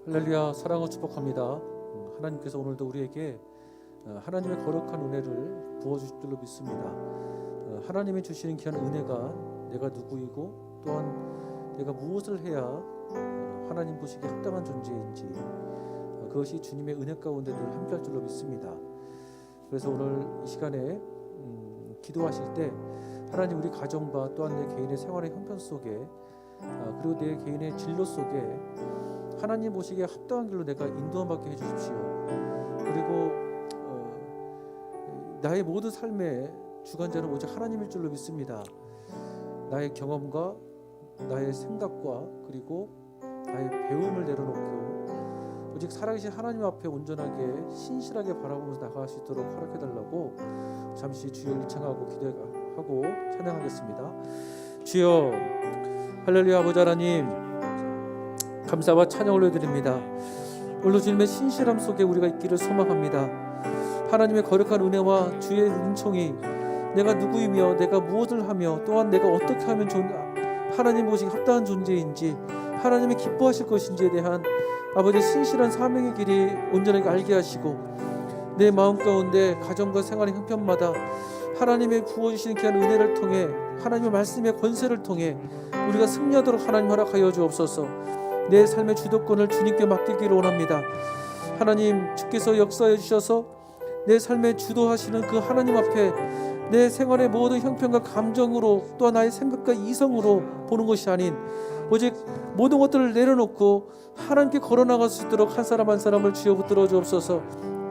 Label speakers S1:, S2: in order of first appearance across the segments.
S1: 할렐루야. 사랑을 축복합니다. 하나님께서 오늘도 우리에게 하나님의 거룩한 은혜를 부어주실 줄로 믿습니다. 하나님이 주시는 귀한 은혜가 내가 누구이고 또한 내가 무엇을 해야 하나님 보시기에 합당한 존재인지 그것이 주님의 은혜 가운데 늘 함께할 줄로 믿습니다. 그래서 오늘 이 시간에 기도하실 때 하나님 우리 가정과 또한 내 개인의 생활의 형편 속에 그리고 내 개인의 진로 속에 하나님 보시기에 합당한 길로 내가 인도함 받게 해주십시오. 그리고 나의 모든 삶의 주관자는 오직 하나님일 줄로 믿습니다. 나의 경험과 나의 생각과 그리고 나의 배움을 내려놓고 오직 살아계신 하나님 앞에 온전하게 신실하게 바라보면서 나아갈 수 있도록 허락해달라고 잠시 주여 일창하고 기도하고 찬양하겠습니다. 주여 할렐루야. 아버지 하나님 감사와 찬양을 올려드립니다. 오늘도 주님의 신실함 속에 우리가 있기를 소망합니다. 하나님의 거룩한 은혜와 주의 은총이 내가 누구이며 내가 무엇을 하며 또한 내가 어떻게 하면 하나님 보시기 합당한 존재인지 하나님이 기뻐하실 것인지에 대한 아버지의 신실한 사명의 길이 온전하게 알게 하시고 내 마음 가운데 가정과 생활의 형편마다 하나님의 부어주시는 귀한 은혜를 통해 하나님의 말씀의 권세를 통해 우리가 승리하도록 하나님 허락하여 주옵소서. 내 삶의 주도권을 주님께 맡기기를 원합니다. 하나님 주께서 역사해 주셔서 내 삶에 주도하시는 그 하나님 앞에 내 생활의 모든 형편과 감정으로 또한 나의 생각과 이성으로 보는 것이 아닌 오직 모든 것들을 내려놓고 하나님께 걸어나갈 수 있도록 한 사람 한 사람을 주여 붙들어 주옵소서.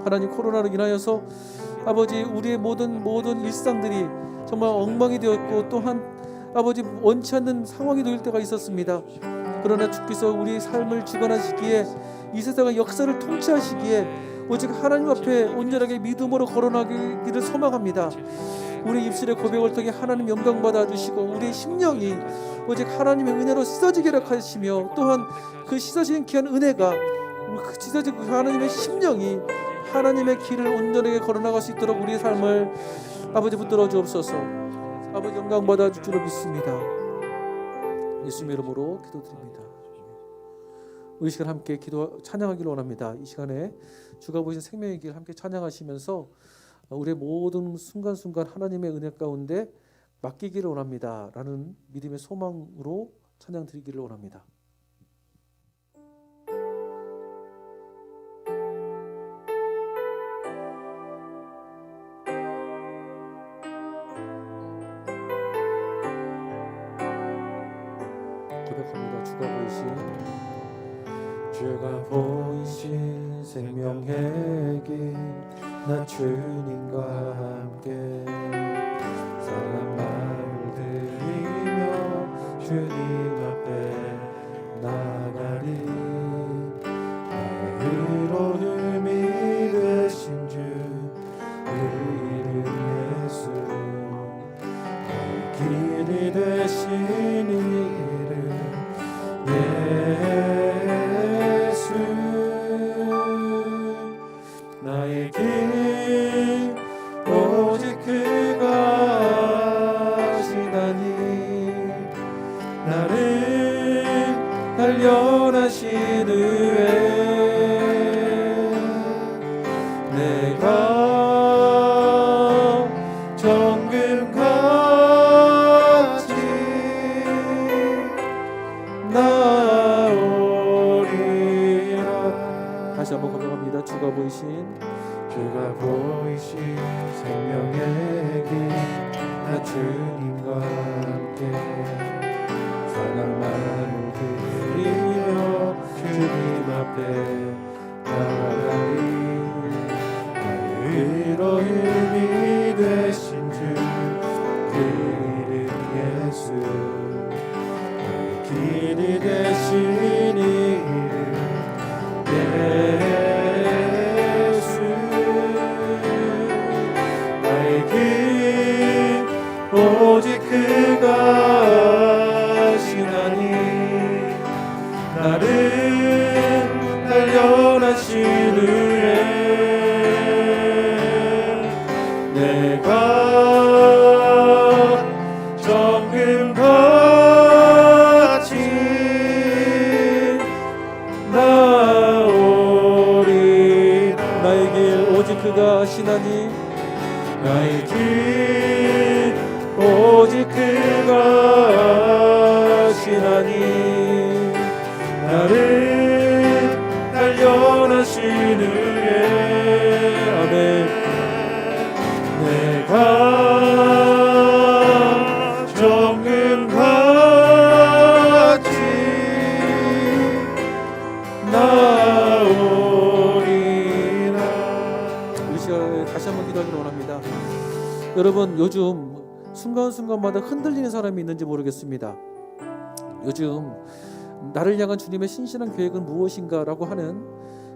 S1: 하나님 코로나로 인하여서 아버지 우리의 모든 일상들이 정말 엉망이 되었고 또한 아버지 원치 않는 상황이 될 때가 있었습니다. 그러나 주께서 우리 삶을 주관하시기에 이 세상의 역사를 통치하시기에 오직 하나님 앞에 온전하게 믿음으로 걸어나기를 소망합니다. 우리 입술의 고백을 통해 하나님 영광 받아주시고 우리의 심령이 오직 하나님의 은혜로 씻어지게 하시며 또한 그 씻어진 귀한 은혜가 그 씻어진 하나님의 심령이 하나님의 길을 온전하게 걸어나갈 수 있도록 우리의 삶을 아버지 붙들어 주옵소서. 아버지 영광 받아줄 줄로 믿습니다. 예수님의 이름으로 기도드립니다. 우리 시간 함께 찬양하기를 원합니다. 이 시간에 주가 보이신 생명의 길 함께 찬양하시면서 우리의 모든 순간순간 하나님의 은혜 가운데 맡기기를 원합니다. 라는 믿음의 소망으로 찬양 드리기를 원합니다. 고백합니다.
S2: 주가 보이신 생명의 길 나 주님과 함께 상한 마음을 들이며 주님 앞에 나가리. 나의 의로움이 되신 주 그 이름 예수 나의 길이 되신 이름 예수 나의 길 오직 그가 하시다니 나를 단련하신 후에 내가 정금같이 나오리라.
S1: 다시 한번 고백합니다. 주가 보이신
S2: 생명의 길 나 주님과 함께 상한 마음을 들이며 주님 앞에 나가리. 나의 의로움이 되신 주 그 이름 예수 나의 길이 되신 이름 예수 나의 길 오직 그가 하시나니 나를 단련하신 후에 내가 정금같이 나
S1: 여러분, 요즘 순간순간마다 흔들리는 사람이 있는지 모르겠습니다. 요즘 나를 향한 주님의 신실한 계획은 무엇인가 라고 하는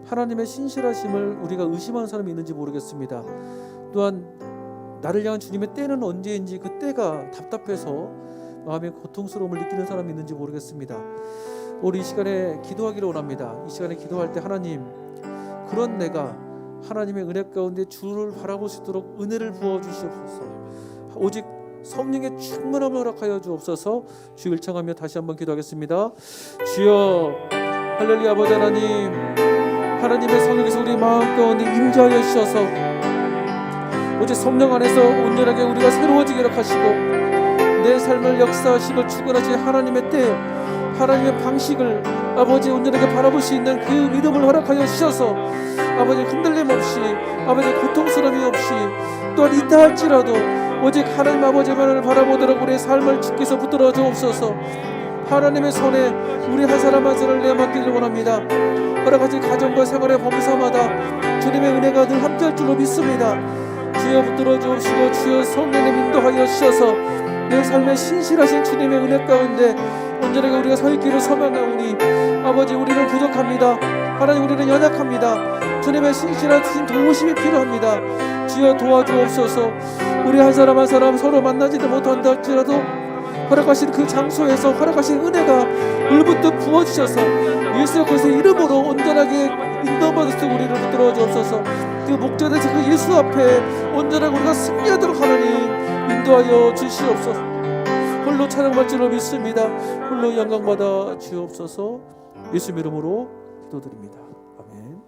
S1: 하나님의 신실하심을 우리가 의심하는 사람이 있는지 모르겠습니다. 또한 나를 향한 주님의 때는 언제인지 그 때가 답답해서 마음의 고통스러움을 느끼는 사람이 있는지 모르겠습니다. 우리 이 시간에 기도하기를 원합니다. 이 시간에 기도할 때 하나님, 그런 내가 하나님의 은혜 가운데 주를 바라볼 수 있도록 은혜를 부어주시옵소서. 오직 성령의 충만함을 허락하여 주옵소서. 주를 청하며 다시 한번 기도하겠습니다. 주여, 할렐루야. 아버지 하나님, 하나님의 성령께서 우리 마음 가운데 임재하여 주셔서 오직 성령 안에서 온전하게 우리가 새로워지기를 하시고 내 삶을 역사하시고 주관하신 하나님의 때, 하나님의 방식을 아버지 온전하게 바라볼 수 있는 그 믿음을 허락하여 주셔서 아버지 흔들림 없이, 아버지 고통스러움이 없이, 또한 있다 할지라도 오직 하나님 아버지만을 바라보도록 우리의 삶을 주께서 붙들어 주옵소서. 하나님의 손에 우리 한 사람 한 사람을 내맡기를 원합니다. 여러 가지 가정과 생활의 범사마다 주님의 은혜가 늘 함께할 줄로 믿습니다. 주여 붙들어 주옵시고 주여 성령님 인도하여 주셔서 내 삶에 신실하신 주님의 은혜 가운데 온전하게 우리가 서 있기를 소망하오니 아버지, 우리는 부족합니다. 하나님, 우리는 연약합니다. 주님의 신실하신 도우심이 필요합니다. 주여 도와주옵소서. 우리 한 사람 한 사람 서로 만나지도 못한다 할지라도 허락하신 그 장소에서 허락하신 은혜가 물붓듯 부어주셔서 예수 그리스도의 이름으로 온전하게 인도받아서 우리를 붙들어 주옵소서. 그 목전에서 그 예수 앞에 온전하게 우리가 승리하도록 하나님 인도하여 주시옵소서. 홀로 찬양받을 줄로 믿습니다. 홀로 영광받아 주옵소서. 예수 이름으로 기도드립니다. 아멘.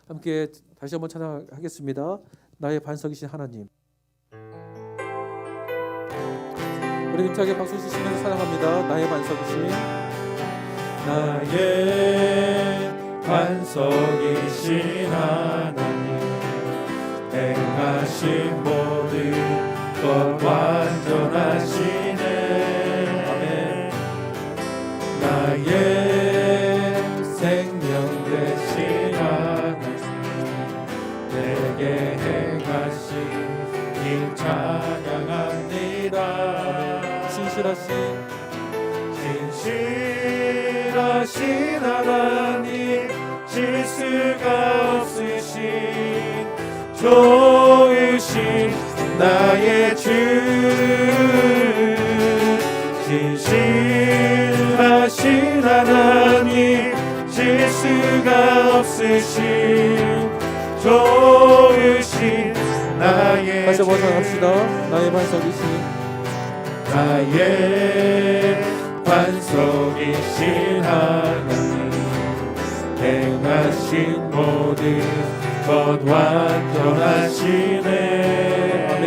S1: 함께 다시 한번 찬양하겠습니다. 나의 반석이신 하나님. 우리 힘차게 박수 치시면서 찬양합니다. 나의 반석이신,
S2: 나의 반석이신 하나님, 행하신 모든 것 완전하시네. 아멘. 나의 생명 되신 하나님, 내게 행하신 일 찬양합니다. 신실하신 하나님, 실수가 없으신 좋으신 나의 주, 신실하신 하나님, 실수가 없으신 좋으신 나의
S1: 다시 한번 찬양합시다. 나의 반석이신,
S2: 나의 반석이신 하나님, 행하신 모든 것 완전하시네. 아멘.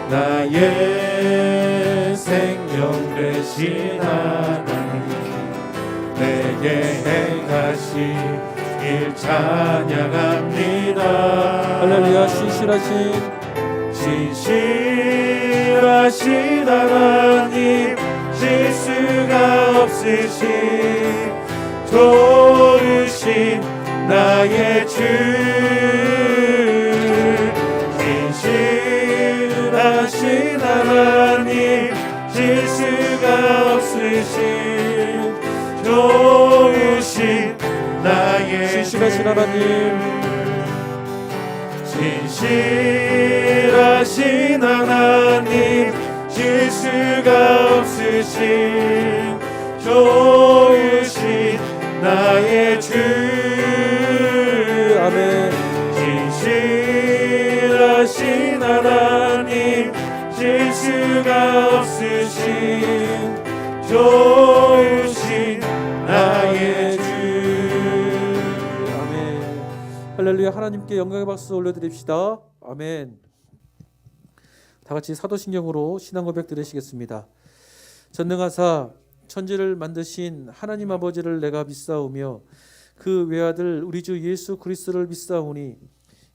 S2: 나의 생명 되신 하나님, 내게 행하신 일 찬양합니다.
S1: 할렐루야. 신실하신
S2: 하나님, 실수가 없으신 좋으신 나의 주, 신실하신 하나님, 실수가 없으신 좋으신 나의
S1: 신실하신 하나님,
S2: 신실하신 하나님, 실수가 없으신 좋으신 나의 주,
S1: 아멘.
S2: 신실하신 하나님, 실수가 없으신 좋으신 나의 주.
S1: 아멘. 할렐루야. 하나님께 영광의 박수 올려드립시다. 아멘. 다 같이 사도신경으로 신앙 고백 드리시겠습니다. 전능하사 천지를 만드신 하나님 아버지를 내가 믿사오며 그 외아들 우리 주 예수 그리스도를 믿사오니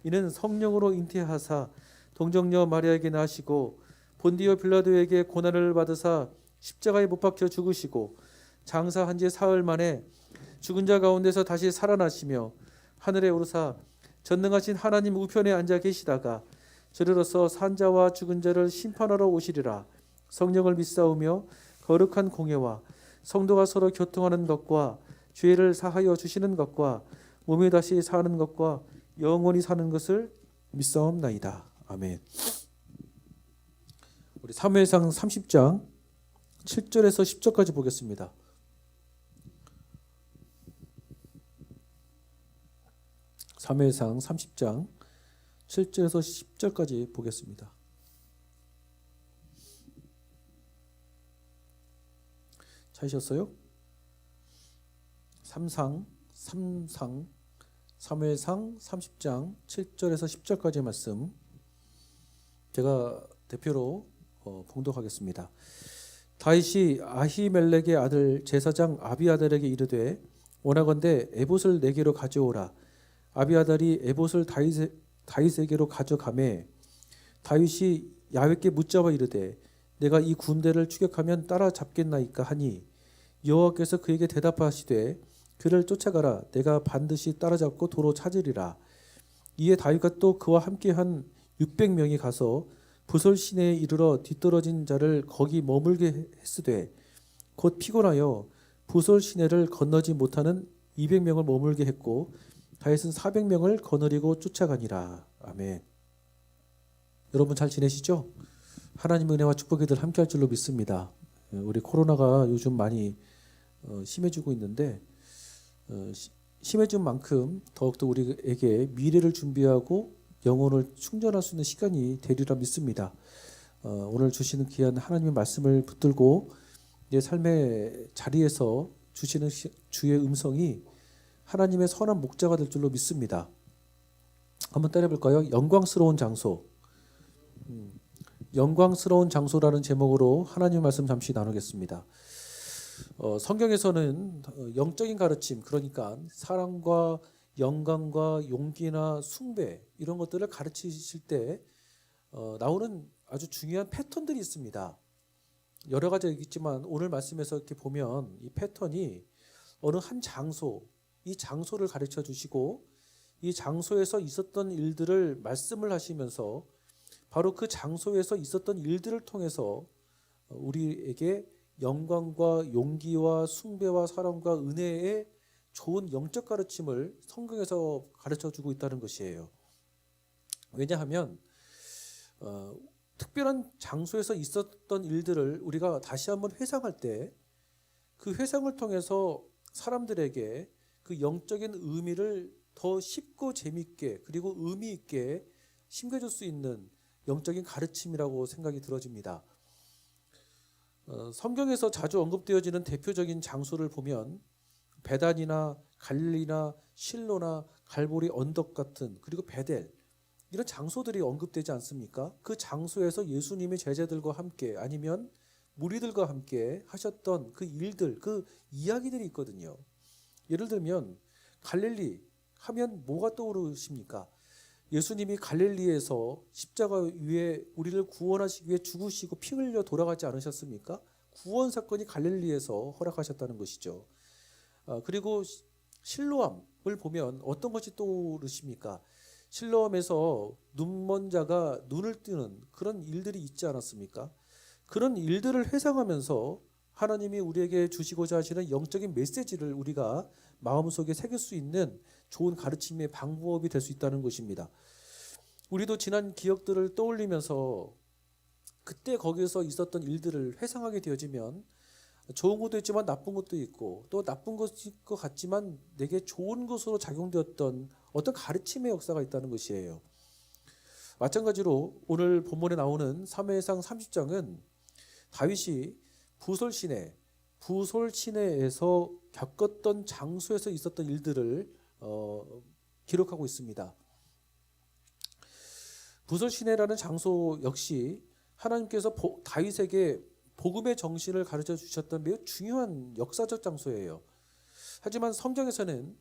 S1: 이는 성령으로 잉태하사 동정녀 마리아에게 나시고 본디오 빌라도에게 고난을 받으사 십자가에 못 박혀 죽으시고 장사한 지 사흘 만에 죽은 자 가운데서 다시 살아나시며 하늘에 오르사 전능하신 하나님 우편에 앉아 계시다가 저리로서 산자와 죽은 자를 심판하러 오시리라. 성령을 믿사오며 거룩한 공예와 성도가 서로 교통하는 것과 죄를 사하여 주시는 것과 몸이 다시 사는 것과 영원히 사는 것을 믿사옵나이다. 아멘. 우리 사무엘상 30장 7절에서 10절까지 보겠습니다. 사무엘상 30장 7절에서 10절까지 보겠습니다. 찾으셨어요? 3상 사무엘상 30장 7절에서 10절까지 말씀 제가 대표로 봉독하겠습니다. 다윗이 아히멜렉의 아들 제사장 아비아달에게 이르되 원하건대 에봇을 내게로 가져오라. 아비아달이 에봇을 다윗에게로 가져가매 다윗이 야훼께 묻자와 이르되 내가 이 군대를 추격하면 따라잡겠나이까 하니 여호와께서 그에게 대답하시되 그를 쫓아가라. 내가 반드시 따라잡고 도로 찾으리라. 이에 다윗과 또 그와 함께한 600명이 가서 부솔 시내에 이르러 뒤떨어진 자를 거기 머물게 했으되 곧 피곤하여 부솔 시내를 건너지 못하는 200명을 머물게 했고 다윗은 400명을 거느리고 쫓아가니라. 아멘. 여러분 잘 지내시죠? 하나님의 은혜와 축복이 늘 함께할 줄로 믿습니다. 우리 코로나가 요즘 많이 심해지고 있는데 심해진 만큼 더욱더 우리에게 미래를 준비하고 영혼을 충전할 수 있는 시간이 되리라 믿습니다. 오늘 주시는 귀한 하나님의 말씀을 붙들고 내 삶의 자리에서 주시는 주의 음성이 하나님의 선한 목자가 될 줄로 믿습니다. 한번 따라해볼까요? 영광스러운 장소. 영광스러운 장소라는 제목으로 하나님의 말씀 잠시 나누겠습니다. 성경에서는 영적인 가르침, 그러니까 사랑과 영광과 용기나 숭배 이런 것들을 가르치실 때 나오는 아주 중요한 패턴들이 있습니다. 여러 가지가 있지만 오늘 말씀에서 이렇게 보면 이 패턴이 어느 한 장소, 이 장소를 가르쳐 주시고 이 장소에서 있었던 일들을 말씀을 하시면서 바로 그 장소에서 있었던 일들을 통해서 우리에게 영광과 용기와 숭배와 사랑과 은혜의 좋은 영적 가르침을 성경에서 가르쳐주고 있다는 것이에요. 왜냐하면 특별한 장소에서 있었던 일들을 우리가 다시 한번 회상할 때 그 회상을 통해서 사람들에게 그 영적인 의미를 더 쉽고 재밌게 그리고 의미 있게 심겨줄 수 있는 영적인 가르침이라고 생각이 들어집니다. 성경에서 자주 언급되어지는 대표적인 장소를 보면 베단이나 갈릴리나 실로나 갈보리 언덕 같은 그리고 베델 이런 장소들이 언급되지 않습니까? 그 장소에서 예수님이 제자들과 함께 아니면 무리들과 함께 하셨던 그 일들, 그 이야기들이 있거든요. 예를 들면 갈릴리 하면 뭐가 떠오르십니까? 예수님이 갈릴리에서 십자가 위에 우리를 구원하시기 위해 죽으시고 피 흘려 돌아가지 않으셨습니까? 구원 사건이 갈릴리에서 허락하셨다는 것이죠. 그리고 실로암을 보면 어떤 것이 떠오르십니까? 실로암에서 눈먼 자가 눈을 뜨는 그런 일들이 있지 않았습니까? 그런 일들을 회상하면서 하나님이 우리에게 주시고자 하시는 영적인 메시지를 우리가 마음속에 새길 수 있는 좋은 가르침의 방법이 될 수 있다는 것입니다. 우리도 지난 기억들을 떠올리면서 그때 거기서 있었던 일들을 회상하게 되어지면 좋은 것도 있지만 나쁜 것도 있고 또 나쁜 것일 것 같지만 내게 좋은 것으로 작용되었던 어떤 가르침의 역사가 있다는 것이에요. 마찬가지로 오늘 본문에 나오는 사무엘상 30장은 다윗이 부솔 시내에서 겪었던 장소에서 있었던 일들을 기록하고 있습니다. 부솔 시내라는 장소 역시 하나님께서 다윗에게 복음의 정신을 가르쳐 주셨던 매우 중요한 역사적 장소예요. 하지만 성경에서는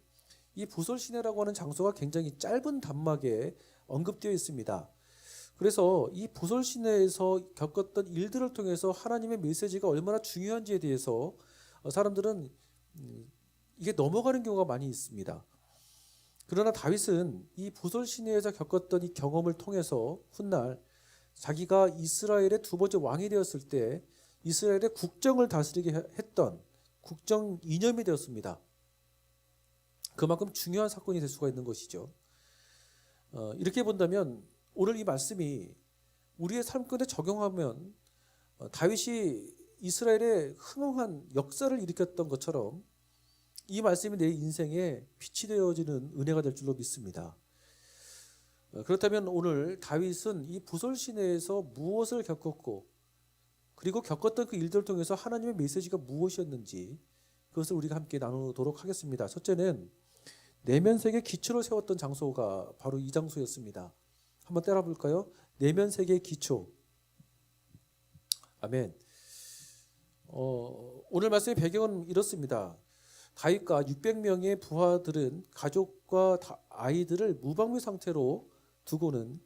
S1: 이 부솔 시내라고 하는 장소가 굉장히 짧은 단막에 언급되어 있습니다. 그래서 이 부솔 시내에서 겪었던 일들을 통해서 하나님의 메시지가 얼마나 중요한지에 대해서 사람들은 이게 넘어가는 경우가 많이 있습니다. 그러나 다윗은 이 보솔 시내에서 겪었던 이 경험을 통해서 훗날 자기가 이스라엘의 두 번째 왕이 되었을 때 이스라엘의 국정을 다스리게 했던 국정 이념이 되었습니다. 그만큼 중요한 사건이 될 수가 있는 것이죠. 이렇게 본다면 오늘 이 말씀이 우리의 삶 가운데 적용하면 다윗이 이스라엘의 흥황한 역사를 일으켰던 것처럼 이 말씀이 내 인생에 빛이 되어지는 은혜가 될 줄로 믿습니다. 그렇다면 오늘 다윗은 이 부솔 시내에서 무엇을 겪었고 그리고 겪었던 그 일들을 통해서 하나님의 메시지가 무엇이었는지 그것을 우리가 함께 나누도록 하겠습니다. 첫째는 내면색의 기초를 세웠던 장소가 바로 이 장소였습니다. 한번 따라 볼까요? 내면색의 기초. 아멘. 오늘 말씀의 배경은 이렇습니다. 다윗과 600명의 부하들은 가족과 아이들을 무방비 상태로 두고는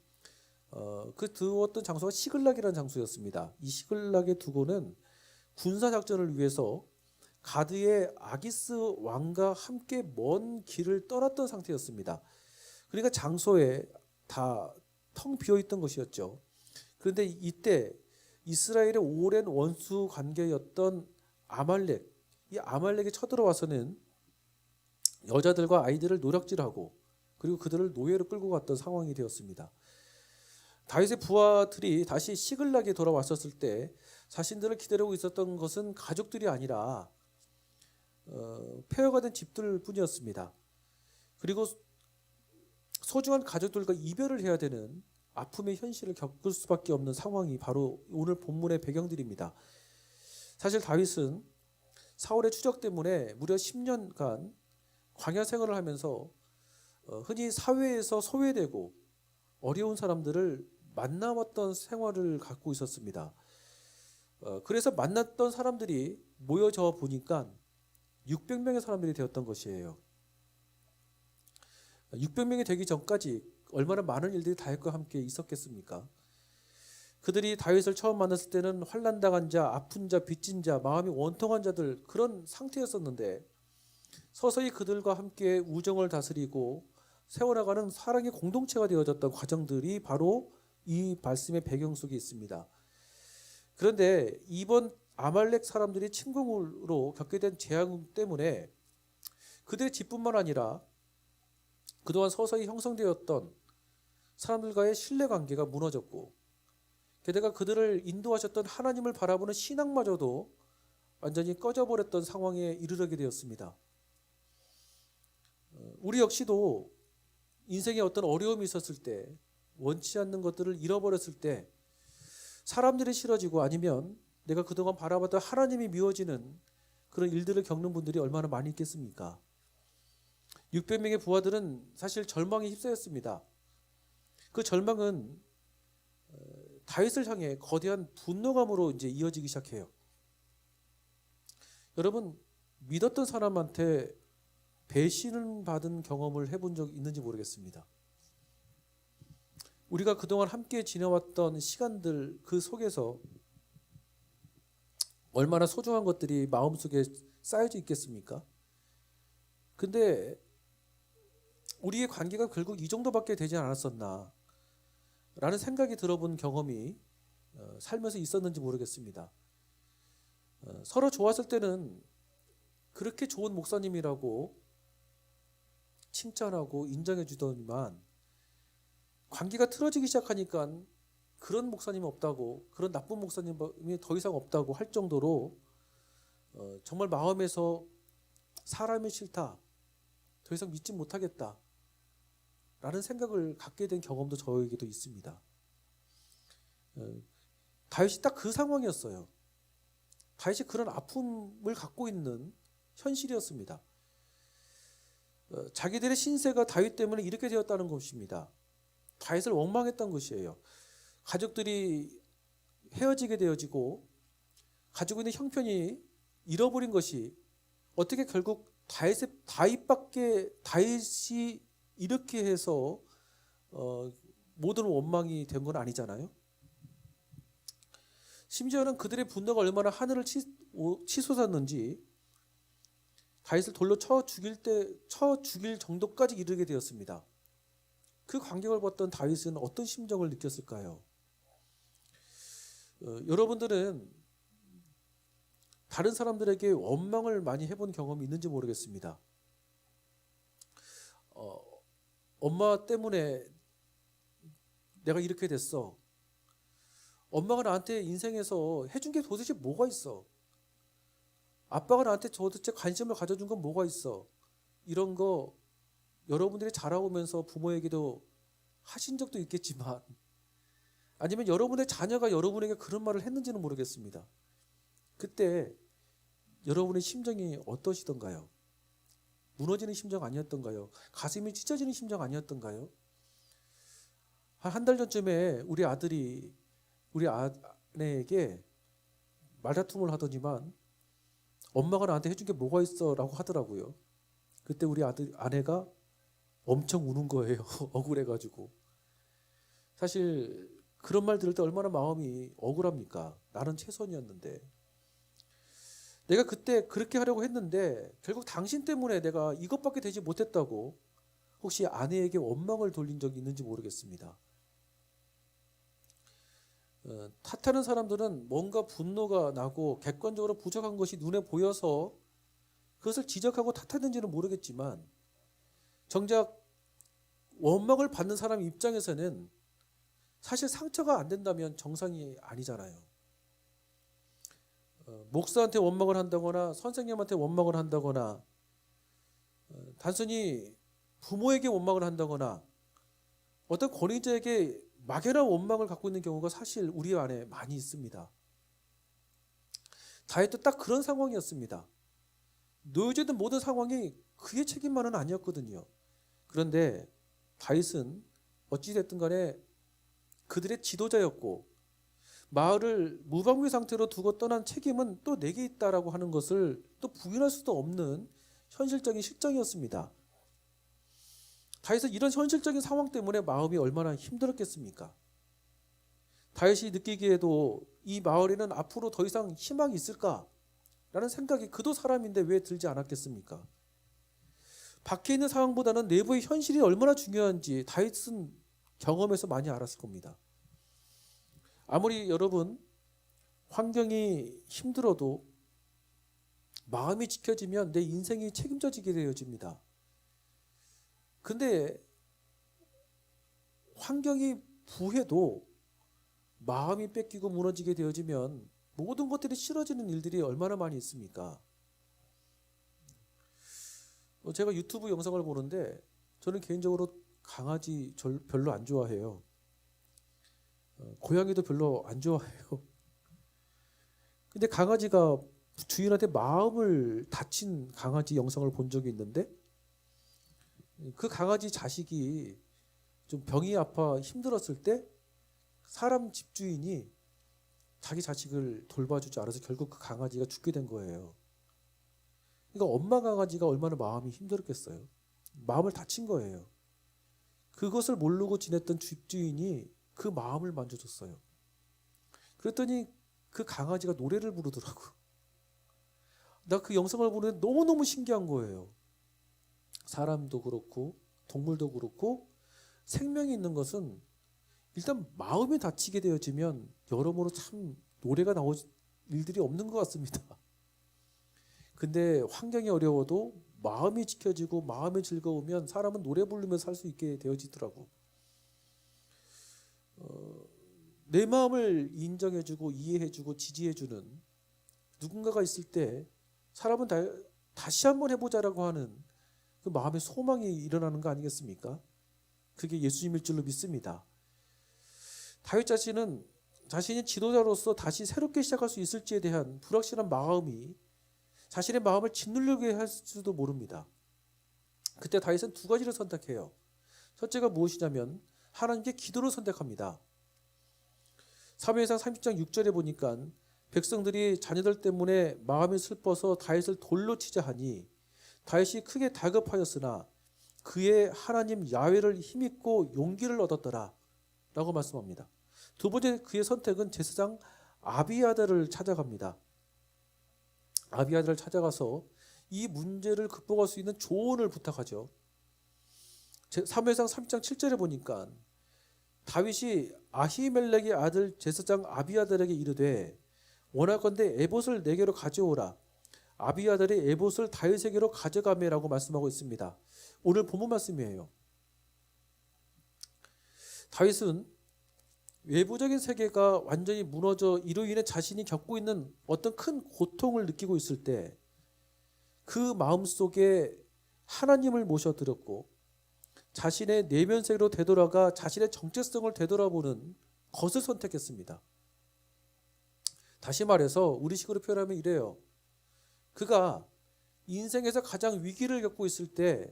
S1: 그 두었던 장소가 시글락이라는 장소였습니다. 이 시글락에 두고는 군사 작전을 위해서 가드의 아기스 왕과 함께 먼 길을 떠났던 상태였습니다. 그러니까 장소에 다 텅 비어 있던 것이었죠. 그런데 이때 이스라엘의 오랜 원수 관계였던 아말렉, 이 아말렉이 쳐들어와서는 여자들과 아이들을 노략질하고 그리고 그들을 노예로 끌고 갔던 상황이 되었습니다. 다윗의 부하들이 다시 시글락에 돌아왔었을 때 자신들을 기다리고 있었던 것은 가족들이 아니라 폐허가 된 집들 뿐이었습니다. 그리고 소중한 가족들과 이별을 해야 되는 아픔의 현실을 겪을 수밖에 없는 상황이 바로 오늘 본문의 배경들입니다. 사실 다윗은 사울의 추적 때문에 무려 10년간 광야 생활을 하면서 흔히 사회에서 소외되고 어려운 사람들을 만나왔던 생활을 갖고 있었습니다. 그래서 만났던 사람들이 모여져 보니까 600명의 사람들이 되었던 것이에요. 600명이 되기 전까지 얼마나 많은 일들이 다윗과 함께 있었겠습니까? 그들이 다윗을 처음 만났을 때는 환난당한 자, 아픈 자, 빚진 자, 마음이 원통한 자들 그런 상태였었는데 서서히 그들과 함께 우정을 다스리고 세워나가는 사랑의 공동체가 되어졌던 과정들이 바로 이 말씀의 배경 속에 있습니다. 그런데 이번 아말렉 사람들이 침공으로 겪게 된 재앙 때문에 그들의 집뿐만 아니라 그동안 서서히 형성되었던 사람들과의 신뢰관계가 무너졌고 게다가 그들을 인도하셨던 하나님을 바라보는 신앙마저도 완전히 꺼져버렸던 상황에 이르게 되었습니다. 우리 역시도 인생에 어떤 어려움이 있었을 때 원치 않는 것들을 잃어버렸을 때 사람들이 싫어지고 아니면 내가 그동안 바라봤던 하나님이 미워지는 그런 일들을 겪는 분들이 얼마나 많이 있겠습니까? 600명의 부하들은 사실 절망에 휩싸였습니다. 그 절망은 다윗을 향해 거대한 분노감으로 이제 이어지기 시작해요. 여러분 믿었던 사람한테 배신을 받은 경험을 해본 적 있는지 모르겠습니다. 우리가 그동안 함께 지내왔던 시간들 그 속에서 얼마나 소중한 것들이 마음속에 쌓여져 있겠습니까? 근데 우리의 관계가 결국 이 정도밖에 되지 않았었나 라는 생각이 들어본 경험이 살면서 있었는지 모르겠습니다. 서로 좋았을 때는 그렇게 좋은 목사님이라고 칭찬하고 인정해 주더니만 관계가 틀어지기 시작하니까 그런 목사님이 없다고 그런 나쁜 목사님이 더 이상 없다고 할 정도로 정말 마음에서 사람이 싫다 더 이상 믿지 못하겠다 라는 생각을 갖게 된 경험도 저에게도 있습니다. 다윗이 딱 그 상황이었어요. 다윗이 그런 아픔을 갖고 있는 현실이었습니다. 자기들의 신세가 다윗 때문에 이렇게 되었다는 것입니다. 다윗을 원망했던 것이에요. 가족들이 헤어지게 되어지고 가지고 있는 형편이 잃어버린 것이 어떻게 결국 다윗이 이렇게 해서 모든 원망이 된 건 아니잖아요. 심지어는 그들의 분노가 얼마나 하늘을 치솟았는지 다윗을 돌로 쳐 죽일 정도까지 이르게 되었습니다. 그 광경을 봤던 다윗은 어떤 심정을 느꼈을까요? 여러분들은 다른 사람들에게 원망을 많이 해본 경험이 있는지 모르겠습니다. 엄마 때문에 내가 이렇게 됐어. 엄마가 나한테 인생에서 해준 게 도대체 뭐가 있어? 아빠가 나한테 도대체 관심을 가져준 건 뭐가 있어? 이런 거 여러분들이 자라오면서 부모에게도 하신 적도 있겠지만, 아니면 여러분의 자녀가 여러분에게 그런 말을 했는지는 모르겠습니다. 그때 여러분의 심정이 어떠시던가요? 무너지는 심정 아니었던가요? 가슴이 찢어지는 심정 아니었던가요? 한 달 전쯤에 우리 아들이 우리 아내에게 말다툼을 하더니만 엄마가 나한테 해준 게 뭐가 있어? 라고 하더라고요. 그때 우리 아내가 엄청 우는 거예요. 억울해가지고. 사실 그런 말 들을 때 얼마나 마음이 억울합니까? 나는 최선이었는데. 내가 그때 그렇게 하려고 했는데 결국 당신 때문에 내가 이것밖에 되지 못했다고 혹시 아내에게 원망을 돌린 적이 있는지 모르겠습니다. 탓하는 사람들은 뭔가 분노가 나고 객관적으로 부족한 것이 눈에 보여서 그것을 지적하고 탓하는지는 모르겠지만, 정작 원망을 받는 사람 입장에서는 사실 상처가 안 된다면 정상이 아니잖아요. 목사한테 원망을 한다거나 선생님한테 원망을 한다거나 단순히 부모에게 원망을 한다거나 어떤 권위자에게 막연한 원망을 갖고 있는 경우가 사실 우리 안에 많이 있습니다. 다윗도 딱 그런 상황이었습니다. 놓여지는 모든 상황이 그의 책임만은 아니었거든요. 그런데 다윗은 어찌됐든 간에 그들의 지도자였고 마을을 무방비 상태로 두고 떠난 책임은 또 내게 있다라고 하는 것을 또 부인할 수도 없는 현실적인 실정이었습니다. 다윗은 이런 현실적인 상황 때문에 마음이 얼마나 힘들었겠습니까? 다윗이 느끼기에도 이 마을에는 앞으로 더 이상 희망이 있을까라는 생각이 그도 사람인데 왜 들지 않았겠습니까? 밖에 있는 상황보다는 내부의 현실이 얼마나 중요한지 다윗은 경험에서 많이 알았을 겁니다. 아무리 여러분 환경이 힘들어도 마음이 지켜지면 내 인생이 책임져지게 되어집니다. 근데 환경이 부해도 마음이 뺏기고 무너지게 되어지면 모든 것들이 싫어지는 일들이 얼마나 많이 있습니까? 제가 유튜브 영상을 보는데 저는 개인적으로 강아지 별로 안 좋아해요. 고양이도 별로 안 좋아해요. 근데 강아지가 주인한테 마음을 다친 강아지 영상을 본 적이 있는데 그 강아지 자식이 좀 병이 아파 힘들었을 때 사람 집주인이 자기 자식을 돌봐주지 않아서 결국 그 강아지가 죽게 된 거예요. 그러니까 엄마 강아지가 얼마나 마음이 힘들었겠어요. 마음을 다친 거예요. 그것을 모르고 지냈던 집주인이 그 마음을 만져줬어요. 그랬더니 그 강아지가 노래를 부르더라고. 나 그 영상을 보는데 너무너무 신기한 거예요. 사람도 그렇고 동물도 그렇고 생명이 있는 것은 일단 마음이 다치게 되어지면 여러모로 참 노래가 나올 일들이 없는 것 같습니다. 근데 환경이 어려워도 마음이 지켜지고 마음이 즐거우면 사람은 노래 부르면서 살 수 있게 되어지더라고. 내 마음을 인정해주고 이해해주고 지지해주는 누군가가 있을 때 사람은 다시 한번 해보자라고 하는 그 마음의 소망이 일어나는 거 아니겠습니까? 그게 예수님일 줄로 믿습니다. 다윗 자신은 자신이 지도자로서 다시 새롭게 시작할 수 있을지에 대한 불확실한 마음이 자신의 마음을 짓누르게 할 수도 모릅니다. 그때 다윗은 두 가지를 선택해요. 첫째가 무엇이냐면 하나님께 기도를 선택합니다. 사무엘상 30장 6절에 보니까 백성들이 자녀들 때문에 마음이 슬퍼서 다윗을 돌로 치자 하니 다윗이 크게 다급하였으나 그의 하나님 야훼를 힘입고 용기를 얻었더라 라고 말씀합니다. 두 번째 그의 선택은 제사장 아비아달을 찾아갑니다. 아비아달을 찾아가서 이 문제를 극복할 수 있는 조언을 부탁하죠. 사무엘상 3장 7절에 보니까 다윗이 아히멜렉의 아들 제사장 아비아달에게 이르되 원하건대 에봇을 내게로 가져오라. 아비아달이 에봇을 다윗에게로 가져가매라고 말씀하고 있습니다. 오늘 본문 말씀이에요. 다윗은 외부적인 세계가 완전히 무너져 이로 인해 자신이 겪고 있는 어떤 큰 고통을 느끼고 있을 때 그 마음속에 하나님을 모셔드렸고 자신의 내면 세계로 되돌아가 자신의 정체성을 되돌아보는 것을 선택했습니다. 다시 말해서 우리식으로 표현하면 이래요. 그가 인생에서 가장 위기를 겪고 있을 때,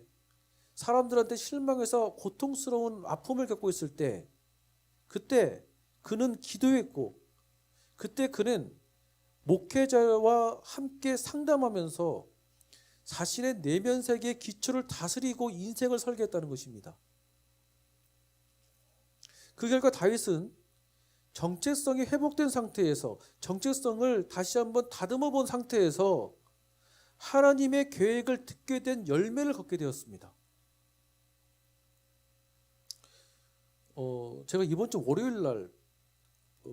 S1: 사람들한테 실망해서 고통스러운 아픔을 겪고 있을 때, 그때 그는 기도했고, 그때 그는 목회자와 함께 상담하면서 자신의 내면 세계의 기초를 다스리고 인생을 설계했다는 것입니다. 그 결과 다윗은 정체성이 회복된 상태에서, 정체성을 다시 한번 다듬어 본 상태에서 하나님의 계획을 듣게 된 열매를 걷게 되었습니다. 제가 이번 주 월요일 날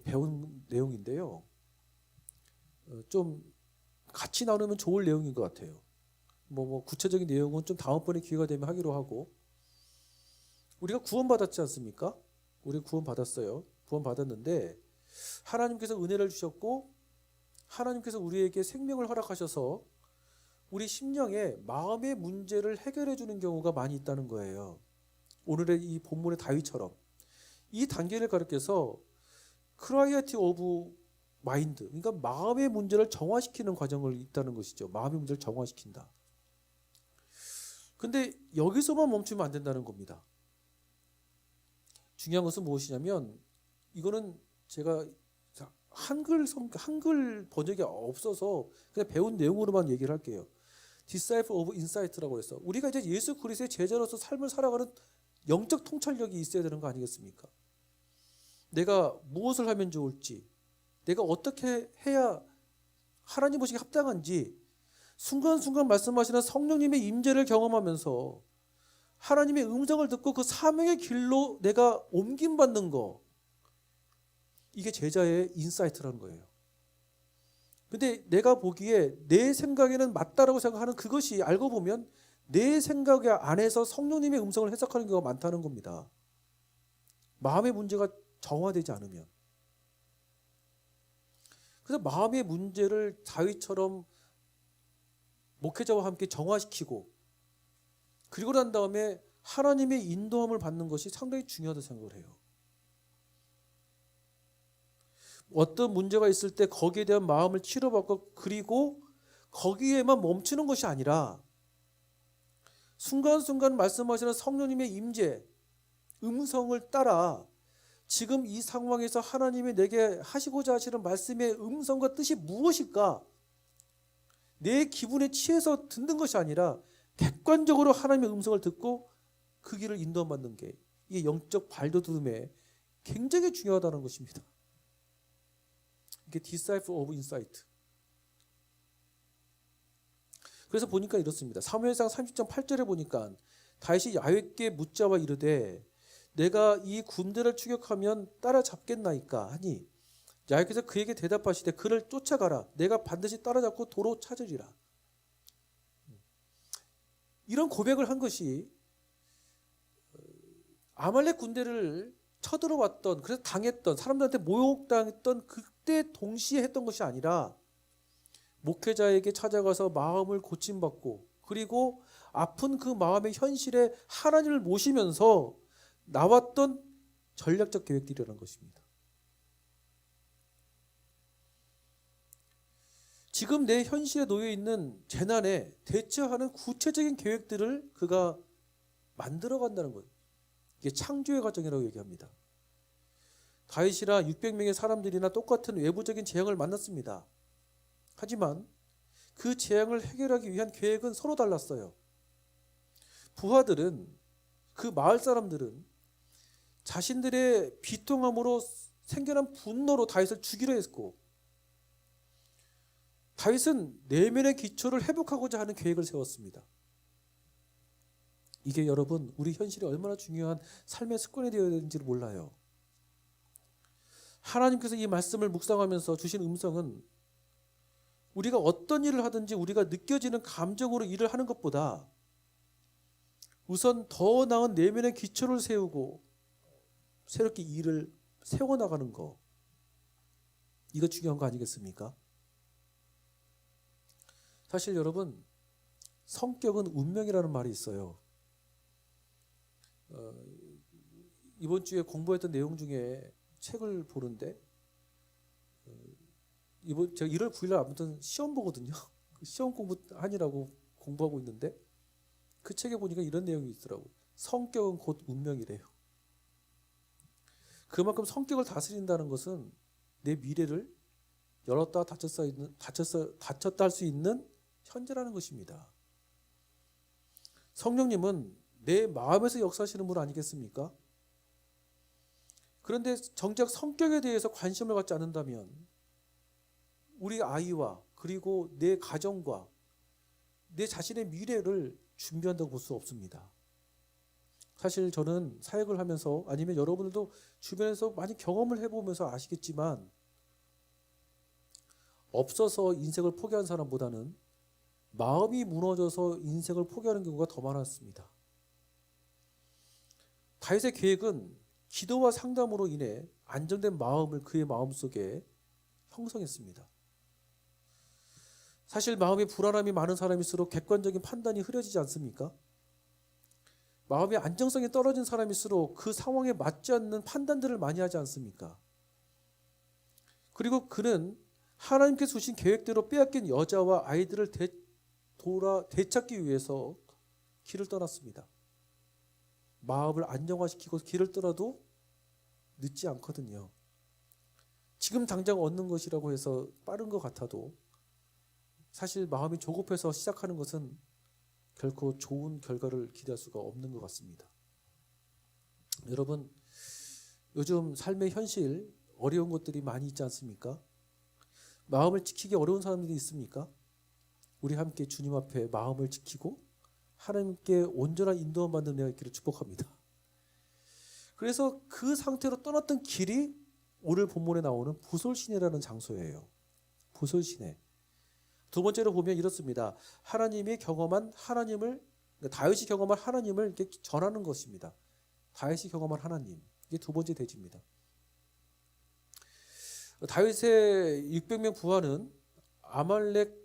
S1: 배운 내용인데요. 좀 같이 나누면 좋을 내용인 것 같아요. 뭐 구체적인 내용은 좀 다음번에 기회가 되면 하기로 하고, 우리가 구원받았지 않습니까? 우리 구원받았어요. 구원받았는데 하나님께서 은혜를 주셨고 하나님께서 우리에게 생명을 허락하셔서 우리 심령의 마음의 문제를 해결해 주는 경우가 많이 있다는 거예요. 오늘의 이 본문의 다윗처럼 이 단계를 가르쳐서 크라이어티 오브 마인드, 그러니까 마음의 문제를 정화시키는 과정을 있다는 것이죠. 마음의 문제를 정화시킨다. 근데 여기서만 멈추면 안 된다는 겁니다. 중요한 것은 무엇이냐면, 이거는 제가 한글 번역이 없어서 그냥 배운 내용으로만 얘기를 할게요. Disciple of Insight라고 해서 우리가 이제 예수 그리스도의 제자로서 삶을 살아가는 영적 통찰력이 있어야 되는 거 아니겠습니까? 내가 무엇을 하면 좋을지, 내가 어떻게 해야 하나님 보시기에 합당한지 순간순간 말씀하시는 성령님의 임재를 경험하면서 하나님의 음성을 듣고 그 사명의 길로 내가 옮김받는 거, 이게 제자의 인사이트라는 거예요. 근데 내가 보기에 내 생각에는 맞다라고 생각하는 그것이 알고 보면 내 생각 안에서 성령님의 음성을 해석하는 경우가 많다는 겁니다. 마음의 문제가 정화되지 않으면. 그래서 마음의 문제를 다윗처럼 목회자와 함께 정화시키고, 그리고 난 다음에 하나님의 인도함을 받는 것이 상당히 중요하다고 생각을 해요. 어떤 문제가 있을 때 거기에 대한 마음을 치료받고, 그리고 거기에만 멈추는 것이 아니라 순간순간 말씀하시는 성령님의 임재, 음성을 따라 지금 이 상황에서 하나님이 내게 하시고자 하시는 말씀의 음성과 뜻이 무엇일까? 내 기분에 취해서 듣는 것이 아니라 객관적으로 하나님의 음성을 듣고 그 길을 인도받는 게, 이게 영적 발돋움에 굉장히 중요하다는 것입니다. 이게 Disciple of Insight. 그래서 보니까 이렇습니다. 사무엘상 30장 8절에 보니까 다윗이 야훼께 묻자와 이르되 내가 이 군대를 추격하면 따라잡겠나이까 하니 야훼께서 그에게 대답하시되 그를 쫓아가라. 내가 반드시 따라잡고 도로 찾으리라. 이런 고백을 한 것이 아말렉 군대를 쳐들어왔던, 그래서 당했던, 사람들한테 모욕당했던 그때 동시에 했던 것이 아니라 목회자에게 찾아가서 마음을 고침받고, 그리고 아픈 그 마음의 현실에 하나님을 모시면서 나왔던 전략적 계획들이라는 것입니다. 지금 내 현실에 놓여 있는 재난에 대처하는 구체적인 계획들을 그가 만들어 간다는 거예요. 이게 창조의 과정이라고 얘기합니다. 다윗이나 600명의 사람들이나 똑같은 외부적인 재앙을 만났습니다. 하지만 그 재앙을 해결하기 위한 계획은 서로 달랐어요. 부하들은, 그 마을 사람들은 자신들의 비통함으로 생겨난 분노로 다윗을 죽이려 했고, 다윗은 내면의 기초를 회복하고자 하는 계획을 세웠습니다. 이게 여러분 우리 현실에 얼마나 중요한 삶의 습관이 되어야 되는지를 몰라요. 하나님께서 이 말씀을 묵상하면서 주신 음성은 우리가 어떤 일을 하든지 우리가 느껴지는 감정으로 일을 하는 것보다 우선 더 나은 내면의 기초를 세우고 새롭게 일을 세워나가는 거, 이거 중요한 거 아니겠습니까? 사실 여러분, 성격은 운명이라는 말이 있어요. 이번 주에 공부했던 내용 중에 책을 보는데 제가 1월 9일 날 아무튼 시험 보거든요. 시험 공부하느라고 공부하고 있는데 그 책에 보니까 이런 내용이 있더라고요. 성격은 곧 운명이래요. 그만큼 성격을 다스린다는 것은 내 미래를 열었다 닫혔다 할 수 있는 현재라는 것입니다. 성령님은 내 마음에서 역사하시는 분 아니겠습니까? 그런데 정작 성격에 대해서 관심을 갖지 않는다면 우리 아이와 그리고 내 가정과 내 자신의 미래를 준비한다고 볼 수 없습니다. 사실 저는 사역을 하면서 아니면 여러분들도 주변에서 많이 경험을 해보면서 아시겠지만 없어서 인생을 포기한 사람보다는 마음이 무너져서 인생을 포기하는 경우가 더 많았습니다. 다윗의 계획은 기도와 상담으로 인해 안정된 마음을 그의 마음속에 형성했습니다. 사실 마음에 불안함이 많은 사람일수록 객관적인 판단이 흐려지지 않습니까? 마음의 안정성이 떨어진 사람일수록 그 상황에 맞지 않는 판단들을 많이 하지 않습니까? 그리고 그는 하나님께서 주신 계획대로 빼앗긴 여자와 아이들을 되찾기 위해서 길을 떠났습니다. 마음을 안정화시키고 길을 떠나도 늦지 않거든요. 지금 당장 얻는 것이라고 해서 빠른 것 같아도 사실 마음이 조급해서 시작하는 것은 결코 좋은 결과를 기대할 수가 없는 것 같습니다. 여러분, 요즘 삶의 현실 어려운 것들이 많이 있지 않습니까? 마음을 지키기 어려운 사람들이 있습니까? 우리 함께 주님 앞에 마음을 지키고 하나님께 온전한 인도함 받는 은혜가 있기를 축복합니다. 그래서 그 상태로 떠났던 길이 오늘 본문에 나오는 부솔시내라는 장소예요. 부솔시내. 두 번째로 보면 이렇습니다. 하나님이 경험한 하나님을, 다윗이 경험한 하나님을 이렇게 전하는 것입니다. 다윗이 경험한 하나님. 이게 두 번째 대지입니다. 다윗의 600명 부하는 아말렉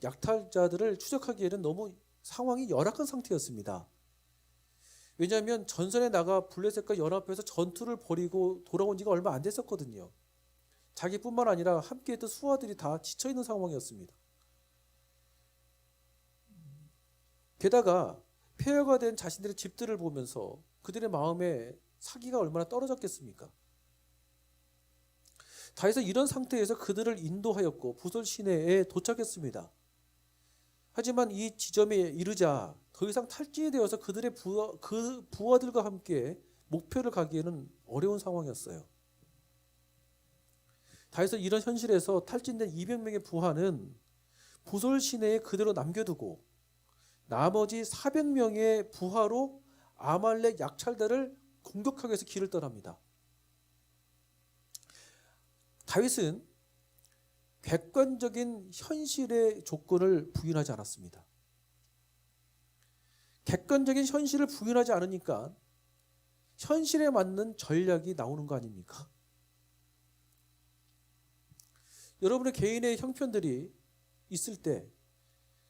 S1: 약탈자들을 추적하기에는 너무 상황이 열악한 상태였습니다. 왜냐하면 전선에 나가 블레셋과 연합해서 전투를 벌이고 돌아온 지가 얼마 안 됐었거든요. 자기뿐만 아니라 함께했던 수하들이 다 지쳐있는 상황이었습니다. 게다가 폐허가 된 자신들의 집들을 보면서 그들의 마음에 사기가 얼마나 떨어졌겠습니까? 다윗은 이런 상태에서 그들을 인도하였고 부솔 시내에 도착했습니다. 하지만 이 지점에 이르자 더 이상 탈진이 되어서 그들의 부하들과 함께 목표를 가기에는 어려운 상황이었어요. 다윗은 이런 현실에서 탈진된 200명의 부하는 부솔 시내에 그대로 남겨두고 나머지 400명의 부하로 아말렉 약탈자를 공격하기 위해서 길을 떠납니다. 다윗은 객관적인 현실의 조건을 부인하지 않았습니다. 객관적인 현실을 부인하지 않으니까 현실에 맞는 전략이 나오는 거 아닙니까? 여러분의 개인의 형편들이 있을 때,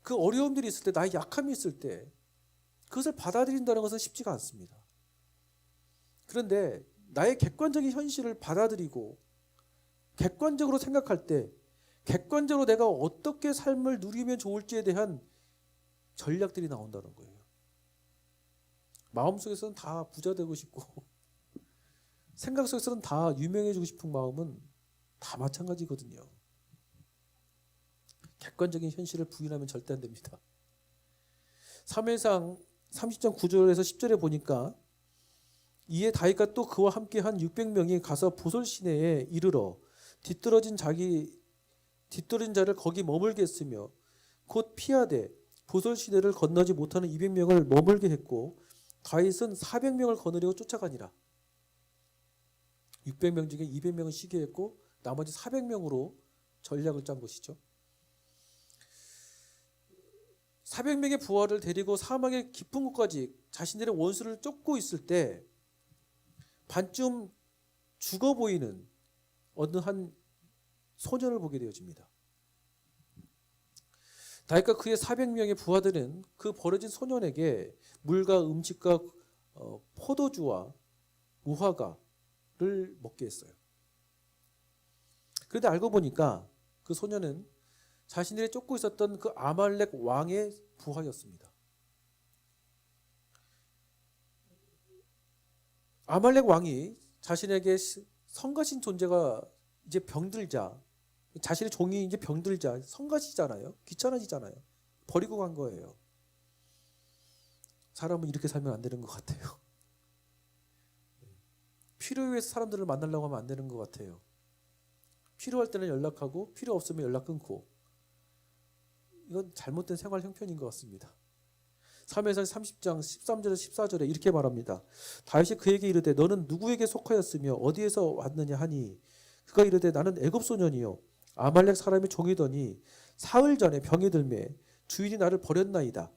S1: 그 어려움들이 있을 때, 나의 약함이 있을 때 그것을 받아들인다는 것은 쉽지가 않습니다. 그런데 나의 객관적인 현실을 받아들이고 객관적으로 생각할 때 객관적으로 내가 어떻게 삶을 누리면 좋을지에 대한 전략들이 나온다는 거예요. 마음속에서는 다 부자 되고 싶고 생각 속에서는 다 유명해지고 싶은 마음은 다 마찬가지거든요. 객관적인 현실을 부인하면 절대 안 됩니다. 3일상 30장 9절에서 10절에 보니까 이에 다윗과 또 그와 함께 한 600명이 가서 부솔 시내에 이르러 뒤떨어진 자기 뒤떨어진 자를 거기 머물게 했으며 곧 피하되 보솔 시내를 건너지 못하는 200명을 머물게 했고 다윗은 400명을 거느리고 쫓아가니라. 600명 중에 200명은 쉬게 했고 나머지 400명으로 전략을 짠 것이죠. 400명의 부하를 데리고 사막의 깊은 곳까지 자신들의 원수를 쫓고 있을 때 반쯤 죽어 보이는 어느 한 소년을 보게 되어집니다. 다윗과 그의 400명의 부하들은 그 버려진 소년에게 물과 음식과 포도주와 무화과를 먹게 했어요. 그런데 알고 보니까 그 소년은 자신들이 쫓고 있었던 그 아말렉 왕의 부하였습니다. 아말렉 왕이 자신에게 성가신 존재가 이제 병들자, 자신의 종이 이제 병들자, 성가시잖아요. 귀찮아지잖아요. 버리고 간 거예요. 사람은 이렇게 살면 안 되는 것 같아요. 필요에 의해서 사람들을 만나려고 하면 안 되는 것 같아요. 필요할 때는 연락하고 필요 없으면 연락 끊고, 이건 잘못된 생활 형편인 것 같습니다. 3회상 30장 13절에서 14절에 이렇게 말합니다. 다윗이 그에게 이르되 너는 누구에게 속하였으며 어디에서 왔느냐 하니 그가 이르되 나는 애굽 소년이요 아말렉 사람의 종이더니 사흘 전에 병이 들매 주인이 나를 버렸나이다.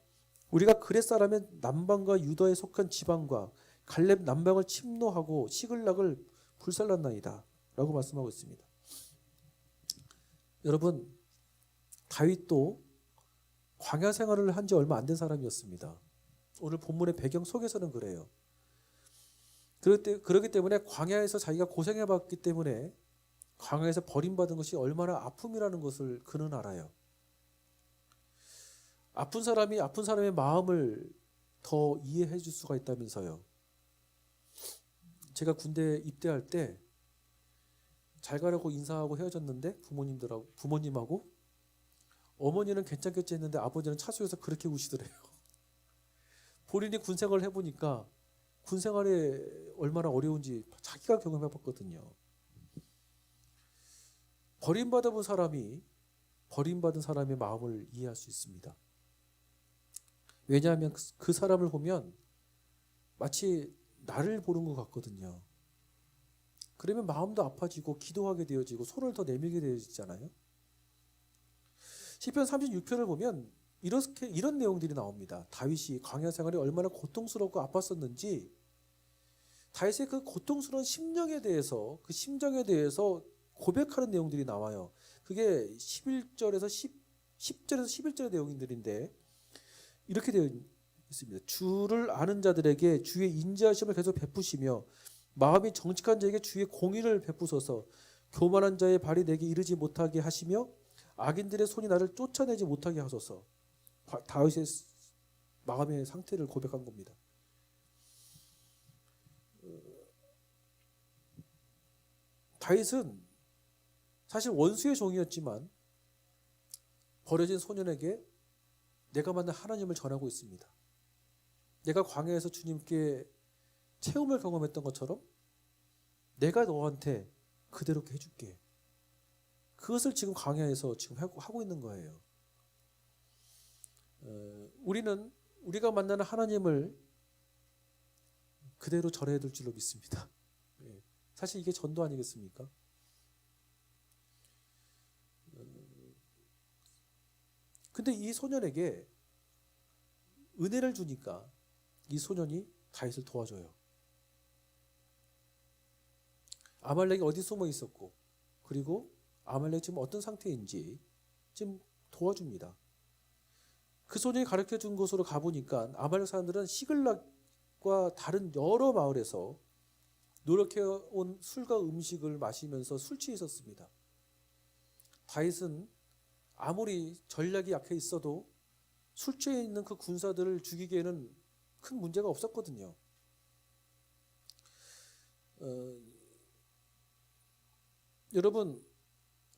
S1: 우리가 그렛 사람의 남방과 유다에 속한 지방과 갈렙 남방을 침노하고 시글락을 불살랐나이다 라고 말씀하고 있습니다. 여러분, 다윗도 광야 생활을 한 지 얼마 안 된 사람이었습니다. 오늘 본문의 배경 속에서는 그래요. 그렇기 때문에 광야에서 자기가 고생해봤기 때문에 광야에서 버림받은 것이 얼마나 아픔이라는 것을 그는 알아요. 아픈 사람이 아픈 사람의 마음을 더 이해해 줄 수가 있다면서요. 제가 군대 입대할 때 잘 가라고 인사하고 헤어졌는데 부모님하고 어머니는 괜찮겠지 했는데 아버지는 차수에서 그렇게 우시더래요. 본인이 군생활을 해보니까 군생활이 얼마나 어려운지 자기가 경험해봤거든요. 버림받은 사람이 버림받은 사람의 마음을 이해할 수 있습니다. 왜냐하면 그 사람을 보면 마치 나를 보는 것 같거든요. 그러면 마음도 아파지고 기도하게 되어지고 손을 더 내밀게 되어지잖아요. 시편 36편을 보면 이런 내용들이 나옵니다. 다윗이 광야 생활이 얼마나 고통스럽고 아팠었는지 다윗의 그 고통스러운 심정에 대해서 고백하는 내용들이 나와요. 그게 11절에서 10절에서 11절의 내용들인데 이렇게 되어 있습니다. 주를 아는 자들에게 주의 인자하심을 계속 베푸시며 마음이 정직한 자에게 주의 공의를 베푸소서. 교만한 자의 발이 내게 이르지 못하게 하시며 악인들의 손이 나를 쫓아내지 못하게 하소서. 다윗의 마음의 상태를 고백한 겁니다. 다윗은 사실 원수의 종이었지만 버려진 소년에게 내가 만난 하나님을 전하고 있습니다. 내가 광야에서 주님께 체험을 경험했던 것처럼 내가 너한테 그대로 해줄게. 그것을 지금 광야에서 지금 하고 있는 거예요. 우리가 만나는 하나님을 그대로 전해야 될 줄로 믿습니다. 사실 이게 전도 아니겠습니까? 근데 이 소년에게 은혜를 주니까 이 소년이 다윗을 도와줘요. 아말렉이 어디 숨어 있었고 그리고 아말렉이 지금 어떤 상태인지 지금 도와줍니다. 그 소년이 가르쳐준 곳으로 가보니까 아말렉 사람들은 시글락과 다른 여러 마을에서 노력해온 술과 음식을 마시면서 술 취해 있었습니다. 다윗은 아무리 전략이 약해 있어도 술 취해 있는 그 군사들을 죽이기에는 큰 문제가 없었거든요. 여러분,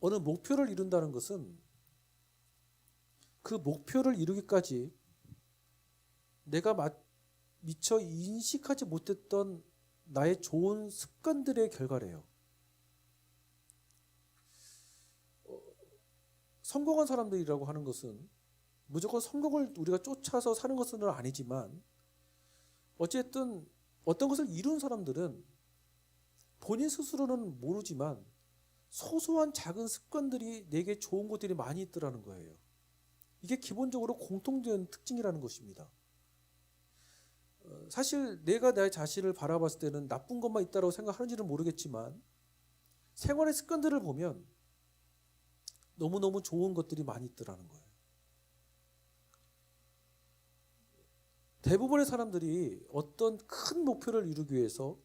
S1: 어느 목표를 이룬다는 것은 그 목표를 이루기까지 내가 미처 인식하지 못했던 나의 좋은 습관들의 결과래요. 성공한 사람들이라고 하는 것은 무조건 성공을 우리가 쫓아서 사는 것은 아니지만 어쨌든 어떤 것을 이룬 사람들은 본인 스스로는 모르지만 소소한 작은 습관들이 내게 좋은 것들이 많이 있더라는 거예요. 이게 기본적으로 공통된 특징이라는 것입니다. 사실 내가 내 자신을 바라봤을 때는 나쁜 것만 있다고 생각하는지는 모르겠지만 생활의 습관들을 보면 너무너무 좋은 것들이 많이 있더라는 거예요. 대부분의 사람들이 어떤 큰 목표를 이루기 위해서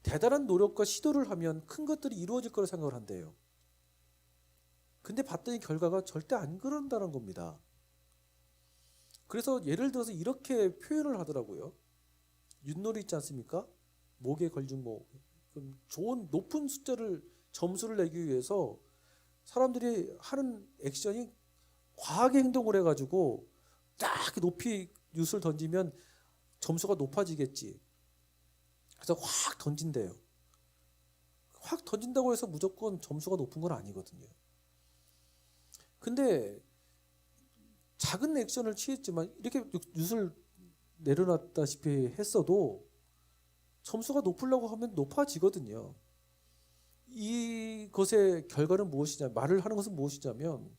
S1: 대단한 노력과 시도를 하면 큰 것들이 이루어질 거라 생각을 한대요. 근데 봤더니 결과가 절대 안 그런다는 겁니다. 그래서 예를 들어서 이렇게 표현을 하더라고요. 윷놀이 있지 않습니까? 목에 걸린 목. 좋은 높은 숫자를 점수를 내기 위해서 사람들이 하는 액션이 과하게 행동을 해가지고 딱 높이 윷을 던지면 점수가 높아지겠지. 그래서 확 던진대요. 확 던진다고 해서 무조건 점수가 높은 건 아니거든요. 근데 작은 액션을 취했지만 이렇게 윷을 내려놨다시피 했어도 점수가 높으려고 하면 높아지거든요. 이것의 결과는 무엇이냐, 말을 하는 것은 무엇이냐면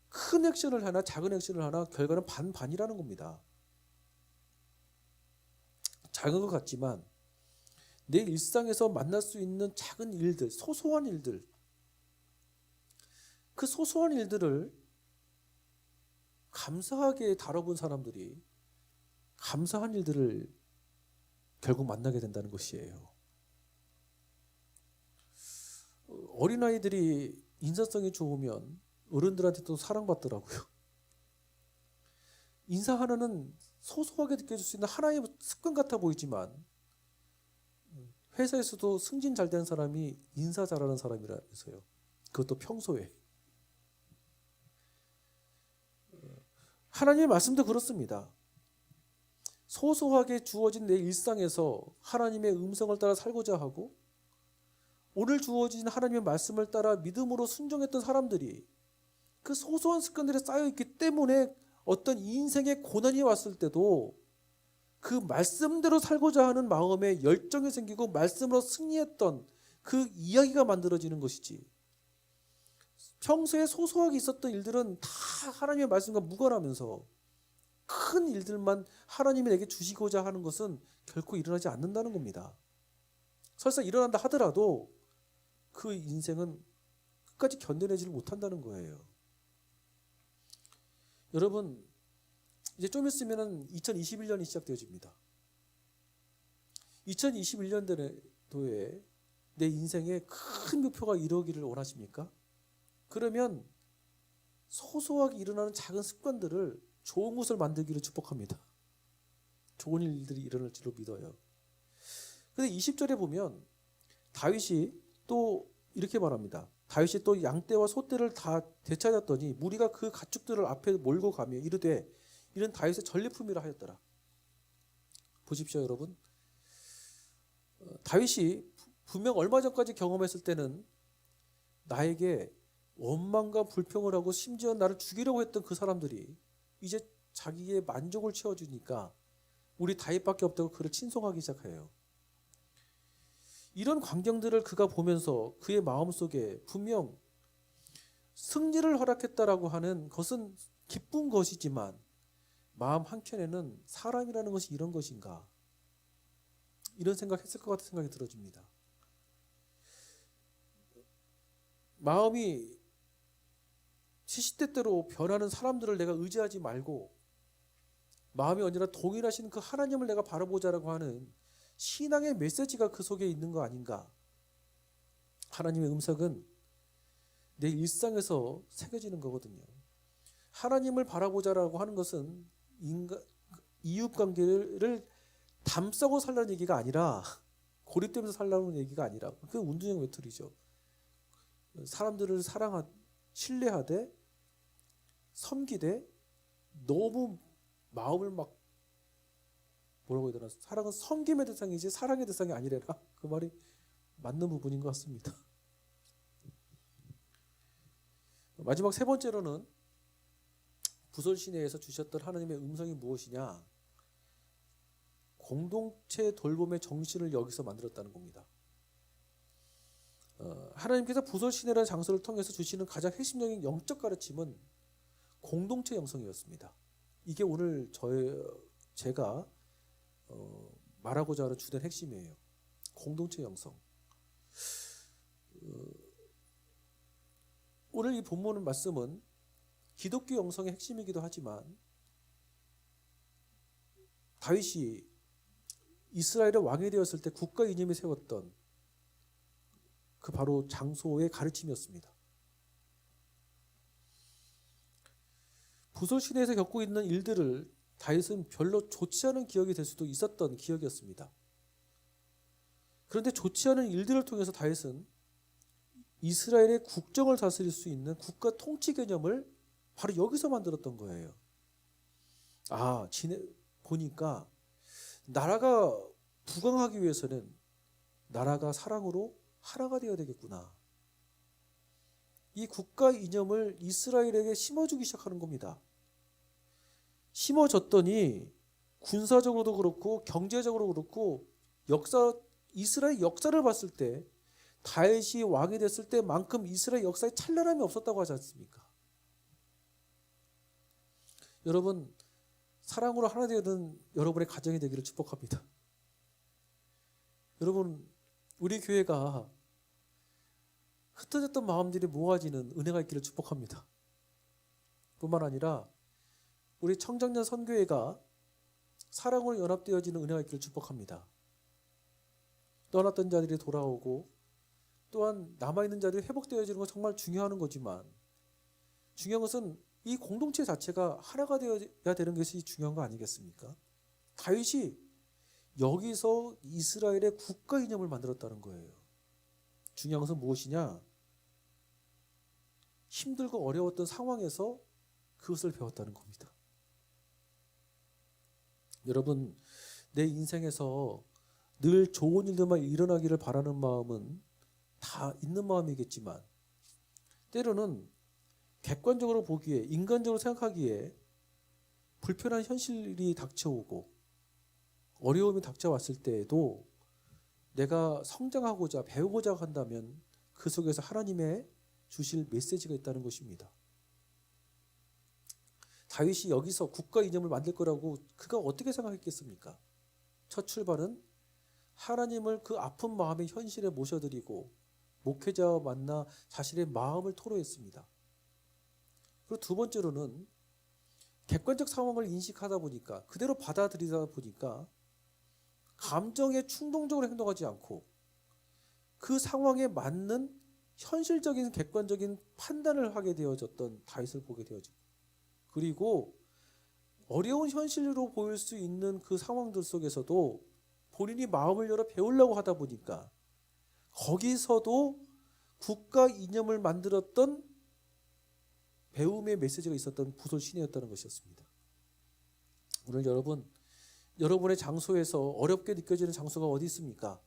S1: 큰 액션을 하나 작은 액션을 하나 결과는 반반이라는 겁니다. 작은 것 같지만 내 일상에서 만날 수 있는 작은 일들, 소소한 일들, 그 소소한 일들을 감사하게 다뤄본 사람들이 감사한 일들을 결국 만나게 된다는 것이에요. 어린아이들이 인사성이 좋으면 어른들한테도 사랑받더라고요. 인사 하나는 소소하게 느껴질 수 있는 하나의 습관 같아 보이지만 회사에서도 승진 잘 된 사람이 인사 잘하는 사람이라서요. 그것도 평소에. 하나님의 말씀도 그렇습니다. 소소하게 주어진 내 일상에서 하나님의 음성을 따라 살고자 하고 오늘 주어진 하나님의 말씀을 따라 믿음으로 순종했던 사람들이 그 소소한 습관들에 쌓여있기 때문에 어떤 인생의 고난이 왔을 때도 그 말씀대로 살고자 하는 마음에 열정이 생기고 말씀으로 승리했던 그 이야기가 만들어지는 것이지, 평소에 소소하게 있었던 일들은 다 하나님의 말씀과 무관하면서 큰 일들만 하나님이 내게 주시고자 하는 것은 결코 일어나지 않는다는 겁니다. 설사 일어난다 하더라도 그 인생은 끝까지 견뎌내지를 못한다는 거예요. 여러분, 이제 좀 있으면 2021년이 시작되어집니다. 2021년도에 내 인생에 큰 목표가 이루어지기를 원하십니까? 그러면 소소하게 일어나는 작은 습관들을 좋은 것을 만들기를 축복합니다. 좋은 일들이 일어날 줄로 믿어요. 근데 20절에 보면 다윗이 또 이렇게 말합니다. 다윗이 또 양떼와 소떼를 다 되찾았더니 무리가 그 가축들을 앞에 몰고 가며 이르되 이는 다윗의 전리품이라 하였더라. 보십시오, 여러분. 다윗이 분명 얼마 전까지 경험했을 때는 나에게 원망과 불평을 하고 심지어 나를 죽이려고 했던 그 사람들이 이제 자기의 만족을 채워주니까 우리 다윗밖에 없다고 그를 친송하기 시작해요. 이런 광경들을 그가 보면서 그의 마음속에 분명 승리를 허락했다라고 하는 것은 기쁜 것이지만 마음 한켠에는 사람이라는 것이 이런 것인가, 이런 생각했을 것 같은 생각이 들어집니다. 마음이 시시때때로 변하는 사람들을 내가 의지하지 말고 마음이 언제나 동일하신 그 하나님을 내가 바라보자라고 하는 신앙의 메시지가 그 속에 있는 거 아닌가. 하나님의 음성은 내 일상에서 새겨지는 거거든요. 하나님을 바라보자라고 하는 것은 이웃관계를 담싸고 살라는 얘기가 아니라, 고립되면서 살라는 얘기가 아니라, 그 운동형 외톨이죠. 사람들을 신뢰하되 섬기되 너무 마음을 막 뭐라고 해야 되나, 사랑은 섬김의 대상이지 사랑의 대상이 아니래라. 그 말이 맞는 부분인 것 같습니다. 마지막 세 번째로는 부설 시내에서 주셨던 하나님의 음성이 무엇이냐? 공동체 돌봄의 정신을 여기서 만들었다는 겁니다. 하나님께서 부설 시내라는 장소를 통해서 주시는 가장 핵심적인 영적 가르침은 공동체 영성이었습니다. 이게 오늘 제가 말하고자 하는 주된 핵심이에요. 공동체 영성. 오늘 이 본문 말씀은 기독교 영성의 핵심이기도 하지만 다윗이 이스라엘의 왕이 되었을 때 국가 이념이 세웠던 그 바로 장소의 가르침이었습니다. 부설 시내에서 겪고 있는 일들을 다윗은 별로 좋지 않은 기억이 될 수도 있었던 기억이었습니다. 그런데 좋지 않은 일들을 통해서 다윗은 이스라엘의 국정을 다스릴 수 있는 국가 통치 개념을 바로 여기서 만들었던 거예요. 보니까 나라가 부강하기 위해서는 나라가 사랑으로 하나가 되어야 되겠구나. 이 국가 이념을 이스라엘에게 심어주기 시작하는 겁니다. 심어졌더니 군사적으로도 그렇고 경제적으로 그렇고 이스라엘 역사를 봤을 때 다윗이 왕이 됐을 때만큼 이스라엘 역사에 찬란함이 없었다고 하지 않습니까? 여러분, 사랑으로 하나 되는 여러분의 가정이 되기를 축복합니다. 여러분, 우리 교회가 흩어졌던 마음들이 모아지는 은혜가 있기를 축복합니다. 뿐만 아니라 우리 청장년 선교회가 사랑으로 연합되어지는 은혜가 있기를 축복합니다. 떠났던 자들이 돌아오고 또한 남아있는 자들이 회복되어지는 건 정말 중요한 거지만 중요한 것은 이 공동체 자체가 하나가 되어야 되는 것이 중요한 거 아니겠습니까? 다윗이 여기서 이스라엘의 국가 이념을 만들었다는 거예요. 중요한 것은 무엇이냐? 힘들고 어려웠던 상황에서 그것을 배웠다는 겁니다. 여러분, 내 인생에서 늘 좋은 일들만 일어나기를 바라는 마음은 다 있는 마음이겠지만 때로는 객관적으로 보기에 인간적으로 생각하기에 불편한 현실이 닥쳐오고 어려움이 닥쳐왔을 때에도 내가 성장하고자 배우고자 한다면 그 속에서 하나님의 주실 메시지가 있다는 것입니다. 다윗이 여기서 국가 이념을 만들 거라고 그가 어떻게 생각했겠습니까? 첫 출발은 하나님을 그 아픈 마음의 현실에 모셔드리고 목회자와 만나 자신의 마음을 토로했습니다. 그리고 두 번째로는 객관적 상황을 인식하다 보니까 그대로 받아들이다 보니까 감정에 충동적으로 행동하지 않고 그 상황에 맞는 현실적인 객관적인 판단을 하게 되어졌던 다윗을 보게 되어지고 그리고 어려운 현실로 보일 수 있는 그 상황들 속에서도 본인이 마음을 열어 배우려고 하다 보니까 거기서도 국가 이념을 만들었던 배움의 메시지가 있었던 부설 신이었다는 것이었습니다. 오늘 여러분의 장소에서 어렵게 느껴지는 장소가 어디 있습니까?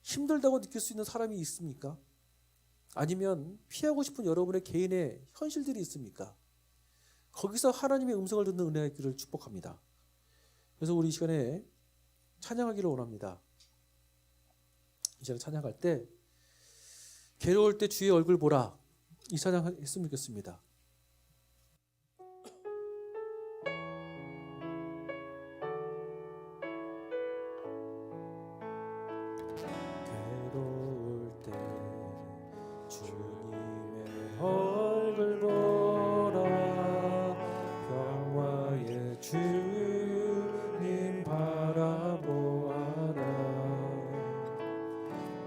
S1: 힘들다고 느낄 수 있는 사람이 있습니까? 아니면 피하고 싶은 여러분의 개인의 현실들이 있습니까? 거기서 하나님의 음성을 듣는 은혜가 있기를 축복합니다. 그래서 우리 이 시간에 찬양하기를 원합니다. 이 시간에 찬양할 때 괴로울 때 주의 얼굴 보라 이 찬양 했으면 좋겠습니다. 괴로울 때 주님의 얼굴 보라 평화의 주님 바라보아라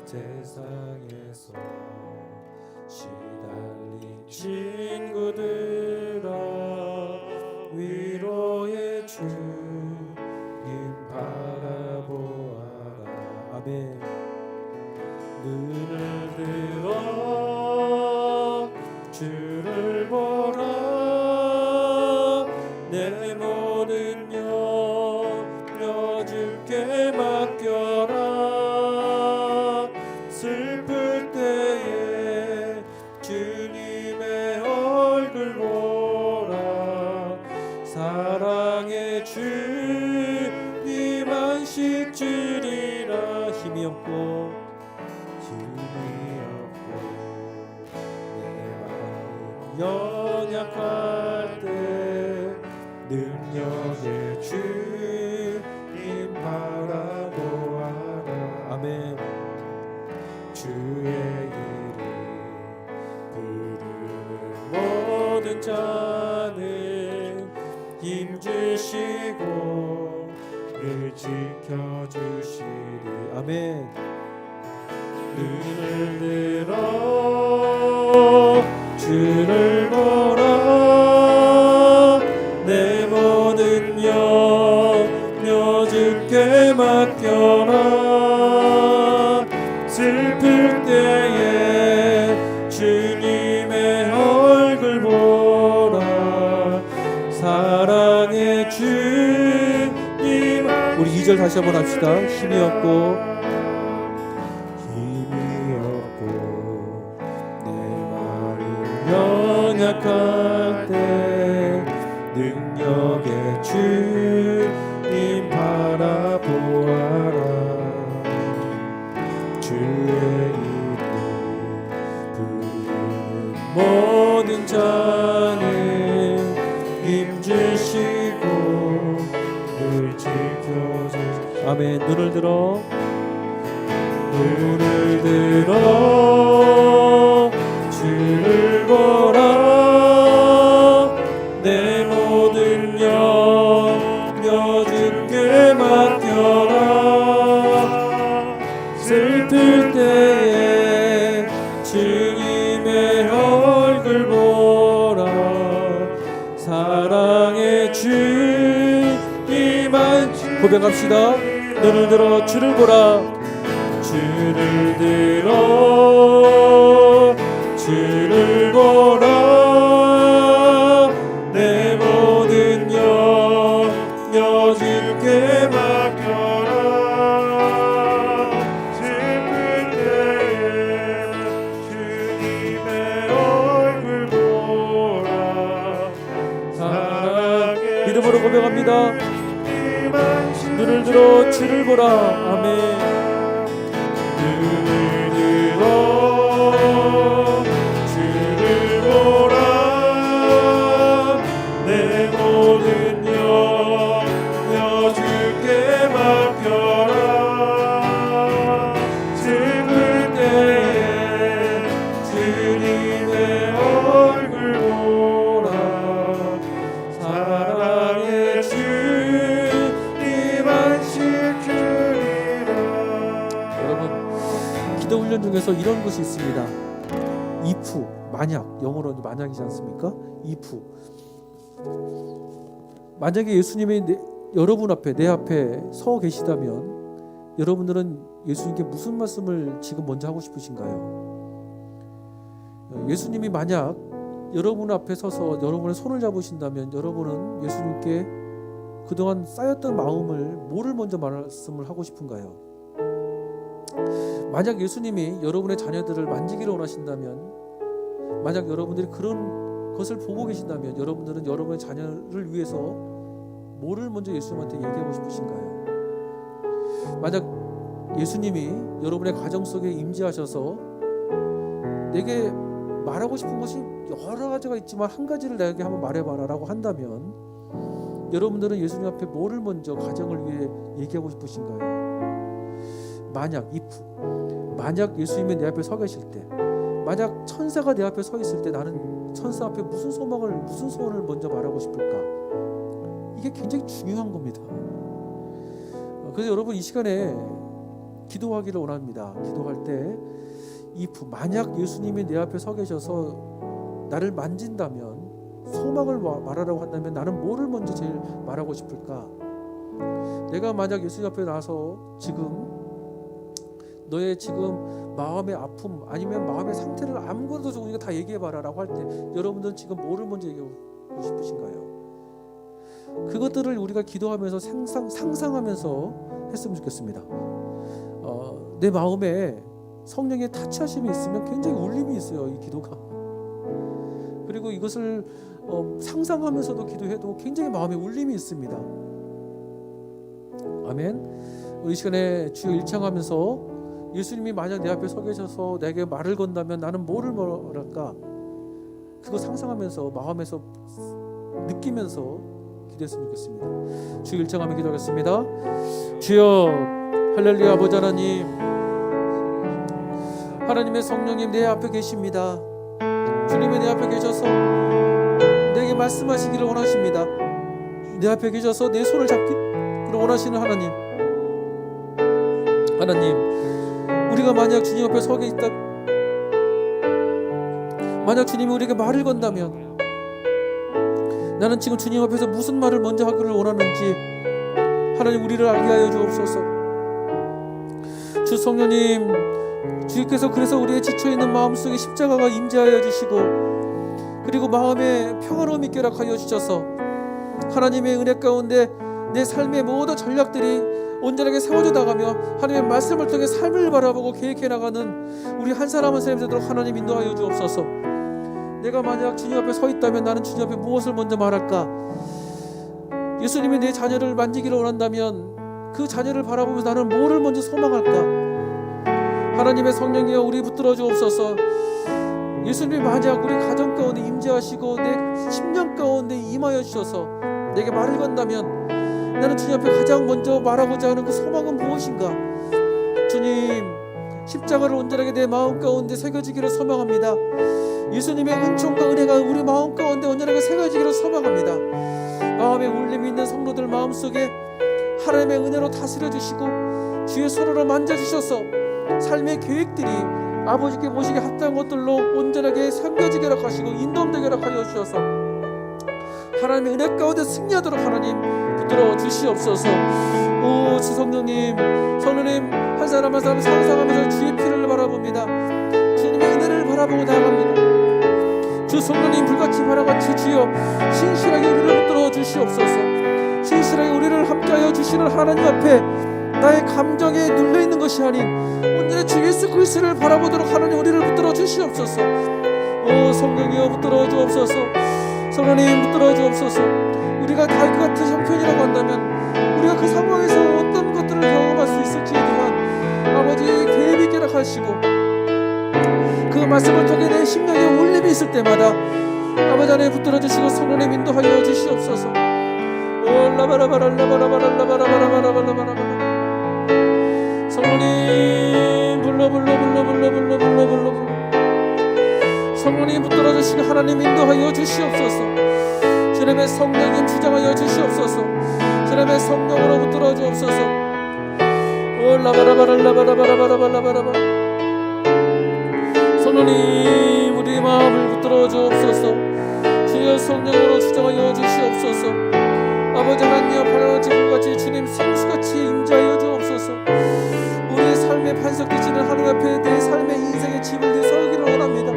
S1: 세상에서 시달린 친구들아 위로의 주님 바라보아라 아멘. 눈을 들어 주를 보라 내 모든 염려 주께 맡겨라 슬플 때에 주님 연약할 때 능력의 주님 바라보아라. 아멘. 주의 이름 부르는 모든 자는 힘주시고 늘 지켜주시리. 아멘. 눈을 들어 주를 보라. 내 모든 염려 주께 맡겨라. 슬플 때에 주님의 얼굴 보라. 사랑의 주님. 우리 2절 다시 한번 합시다. 힘이 없고 연약할 때 능력의 주님 바라보아라. 주의 이름 부르는 모든 자는 힘주시고 늘 지켜주시고. 아멘. 눈을 들어 주를 보라. 내 모든 염려 주께 맡겨라. 슬플 때에 주님의 얼굴 보라. 사랑의 주님 안시. 고백합시다. 눈을 들어 주를 보라. 주를 들어 주를 보라. 내 모든 염려 주께 맡겨라. 슬플 때에 주님의 얼굴 보라. 사랑의 믿음으로 고백합니다. 눈을 들어 주를 보라. 아멘. 눈을 들어 주를 보라. 내 모든 염려 주께 맡겨라. 슬플 때에 주님의 얼굴 보라. 사랑의 주님 안식주리라. 여러분, 기도 훈련 중에서 이런 것이 있습니다. if, 만약, 영어로 만약이지 않습니까? if. 만약에 예수님이 여러분 앞에, 내 앞에 서 계시다면 여러분들은 예수님께 무슨 말씀을 지금 먼저 하고 싶으신가요? 예수님이 만약 여러분 앞에 서서 여러분의 손을 잡으신다면 여러분은 예수님께 그동안 쌓였던 마음을 뭐를 먼저 말씀을 하고 싶은가요? 만약 예수님이 여러분의 자녀들을 만지기를 원하신다면, 만약 여러분들이 그런 것을 보고 계신다면 여러분들은 여러분의 자녀를 위해서 뭐를 먼저 예수님한테 얘기하고 싶으신가요? 만약 예수님이 여러분의 가정 속에 임재하셔서 내게 말하고 싶은 것이 여러 가지가 있지만 한 가지를 내게 한번 말해봐라 라고 한다면 여러분들은 예수님 앞에 뭐를 먼저 가정을 위해 얘기하고 싶으신가요? 만약 if, 만약 예수님이 내 앞에 서 계실 때, 만약 천사가 내 앞에 서 있을 때 나는 천사 앞에 무슨 소망을, 무슨 소원을 먼저 말하고 싶을까? 이게 굉장히 중요한 겁니다. 그래서 여러분 이 시간에 기도하기를 원합니다. 기도할 때 if, 만약 예수님이 내 앞에 서 계셔서 나를 만진다면, 소망을 말하라고 한다면 나는 뭐를 먼저 제일 말하고 싶을까? 내가 만약 예수님 앞에 나서 지금 너의 지금 마음의 아픔 아니면 마음의 상태를 아무것도 좋으니까 다 얘기해봐라 라고 할 때 여러분들은 지금 뭐를 먼저 얘기하고 싶으신가요? 그것들을 우리가 기도하면서 상상하면서 했으면 좋겠습니다. 내 마음에 성령의 타치하심이 있으면 굉장히 울림이 있어요, 이 기도가. 그리고 이것을 상상하면서도 기도해도 굉장히 마음에 울림이 있습니다. 아멘. 우리 시간에 주여 일창하면서 예수님이 만약 내 앞에 서 계셔서 내게 말을 건다면 나는 뭐를 말할까? 그거 상상하면서 마음에서 느끼면서 기도했으면 좋겠습니다. 주 일정하며 기도하겠습니다. 주여 할렐루야. 아버지 하나님, 하나님의 성령님 내 앞에 계십니다. 주님이 내 앞에 계셔서 내게 말씀하시기를 원하십니다. 내 앞에 계셔서 내 손을 잡기를 원하시는 하나님, 우리가 만약 주님 앞에 서게 있다, 만약 주님이 우리에게 말을 건다면 나는 지금 주님 앞에서 무슨 말을 먼저 하기를 원하는지 하나님 우리를 알게 하여 주옵소서. 주 성령님, 주께서 그래서 우리의 지쳐있는 마음속에 십자가가 임재하여 주시고 그리고 마음에 평화로움 있게 허락하여 주셔서 하나님의 은혜 가운데 내 삶의 모든 전략들이 온전하게 세워져 나가며 하나님의 말씀을 통해 삶을 바라보고 계획해 나가는 우리 한 사람 한 사람이 되도록 하나님 인도하여 주옵소서. 내가 만약 주님 앞에 서 있다면 나는 주님 앞에 무엇을 먼저 말할까? 예수님이 내 자녀를 만지기를 원한다면 그 자녀를 바라보면서 나는 뭐를 먼저 소망할까? 하나님의 성령이여 우리 붙들어 주옵소서. 예수님이 만약 우리 가정 가운데 임재하시고 내 10년 가운데 임하여 주셔서 내게 말을 건다면 나는 주님 앞에 가장 먼저 말하고자 하는 그 소망은 무엇인가? 주님, 십자가를 온전하게 내 마음 가운데 새겨지기를 소망합니다. 예수님의 은총과 은혜가 우리 마음 가운데 온전하게 새겨지기를 소망합니다. 마음에 울림이 있는 성도들 마음속에 하나님의 은혜로 다스려 주시고 주의 손으로 만져주셔서 삶의 계획들이 아버지께 모시게 합당한 것들로 온전하게 섬겨지게 하시고 인도되게 하여 주셔서 하나님의 은혜 가운데 승리하도록 하나님 붙들어 주시옵소서. 오 주 성령님, 한 사람 한 사람 상상하면서 주의 피를 바라봅니다. 주님의 은혜를 바라보고 나아갑니다. 주 성령님 불같이 바라같이 주여 신실하게 우리를 붙들어 주시옵소서. 신실하게 우리를 함께하여 주시는 하나님 앞에 나의 감정에 눌려있는 것이 아닌 온전히 주 예수 그리스도를 바라보도록 하나님 우리를 붙들어 주시옵소서. 오 성령이여 붙들어 주옵소서. 성령님 붙들어 주옵소서. 우리가 다윗 같은 형편이라고 한다면 우리가 그 상황에서 어떤 것들을 경험할 수 있을지에 대한 아버지 계획 있게 하시고 그 말씀을 통해 내 심령에 울림이 있을 때마다 아버지 안에 붙들어 주시고 성령님 인도하여 주시옵소서. 오 라바라바라라바라바라바라바라바라바라바라 성령님 불러 성령님 붙들어 주시고 하나님 인도하여 주시옵소서. 주님의 성령님 주장하여 주시옵소서. 주님의 성령으로 붙들어 주옵소서. 오 라바라바라라바라바라바라바라바라 성령님 우리 마음을 붙들어 주옵소서. 주여 성령으로 주장하여 주시옵소서. 아버지 하나님 바라같이 불같이 주님 생수같이 임재하여 주옵소서. 우리의 삶에 반석되시는 하나님 앞에 내 삶의 인생의 집을 서기를 원합니다.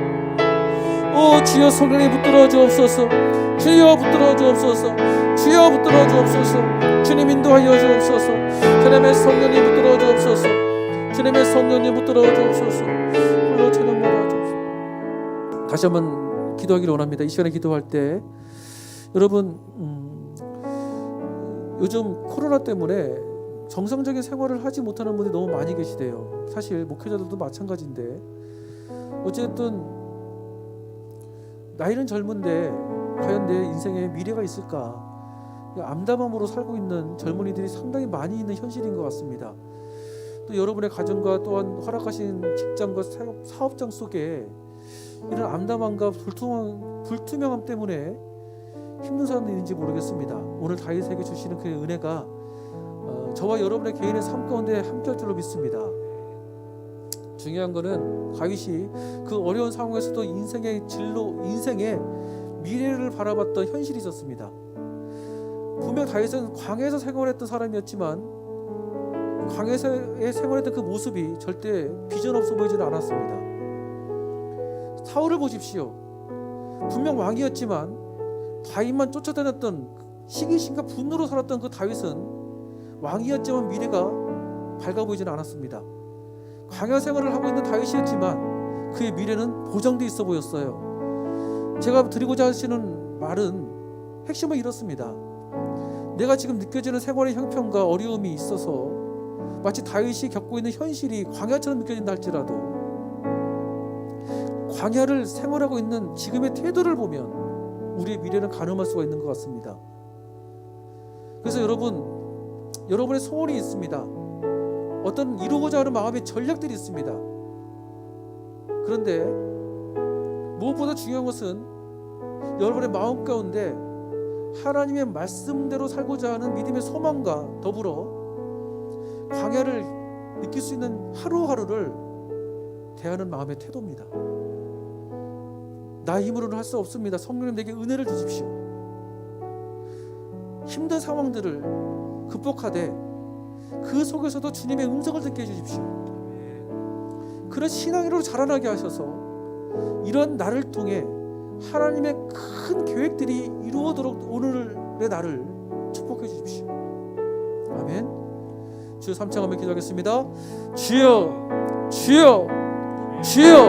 S1: 오 주여 성령님 붙들어 주옵소서. 주여 붙들어 주옵소서. 주여 붙들어 주옵소서. 주님 인도하여 주옵소서. 주님의 성령님 붙들어 주옵소서. 주님의 성령님 붙들어 주옵소서. 홀로 찬양받아 주옵소서. 다시 한번 기도하기를 원합니다. 이 시간에 기도할 때 여러분 요즘 코로나 때문에 정상적인 생활을 하지 못하는 분들이 너무 많이 계시대요. 사실 목회자들도 마찬가지인데 어쨌든 나이는 젊은데 과연 내 인생에 미래가 있을까? 암담함으로 살고 있는 젊은이들이 상당히 많이 있는 현실인 것 같습니다. 또 여러분의 가정과 또한 허락하신 직장과 사업장 속에 이런 암담함과 불투명함 때문에 힘든 사람들인지 모르겠습니다. 오늘 다윗에게 주시는 그 은혜가 저와 여러분의 개인의 삶 가운데 함께할 줄로 믿습니다. 중요한 거는 다윗이 그 어려운 상황에서도 인생의 진로, 인생의 미래를 바라봤던 현실이 있었습니다. 분명 다윗은 광야에서 생활했던 사람이었지만 광야에서 생활했던 그 모습이 절대 비전 없어 보이지는 않았습니다. 사울을 보십시오. 분명 왕이었지만 다윗만 쫓아다녔던 시기심과 분노로 살았던 그 다윗은 왕이었지만 미래가 밝아 보이지는 않았습니다. 광야 생활을 하고 있는 다윗이었지만 그의 미래는 보장돼 있어 보였어요. 제가 드리고자 하시는 말은 핵심은 이렇습니다. 내가 지금 느껴지는 생활의 형편과 어려움이 있어서 마치 다윗이 겪고 있는 현실이 광야처럼 느껴진다 할지라도 광야를 생활하고 있는 지금의 태도를 보면 우리의 미래는 가늠할 수가 있는 것 같습니다. 그래서 여러분의 소원이 있습니다. 어떤 이루고자 하는 마음의 전략들이 있습니다. 그런데 무엇보다 중요한 것은 여러분의 마음 가운데 하나님의 말씀대로 살고자 하는 믿음의 소망과 더불어 광야를 느낄 수 있는 하루하루를 대하는 마음의 태도입니다. 나 힘으로는 할 수 없습니다. 성령님 내게 은혜를 주십시오. 힘든 상황들을 극복하되 그 속에서도 주님의 음성을 듣게 해주십시오. 그런 신앙으로 자라나게 하셔서 이런 나를 통해 하나님의 큰 계획들이 이루어도록 오늘의 나를 축복해 주십시오. 아멘. 주여 3창하며 기도하겠습니다. 주여, 주여, 주여.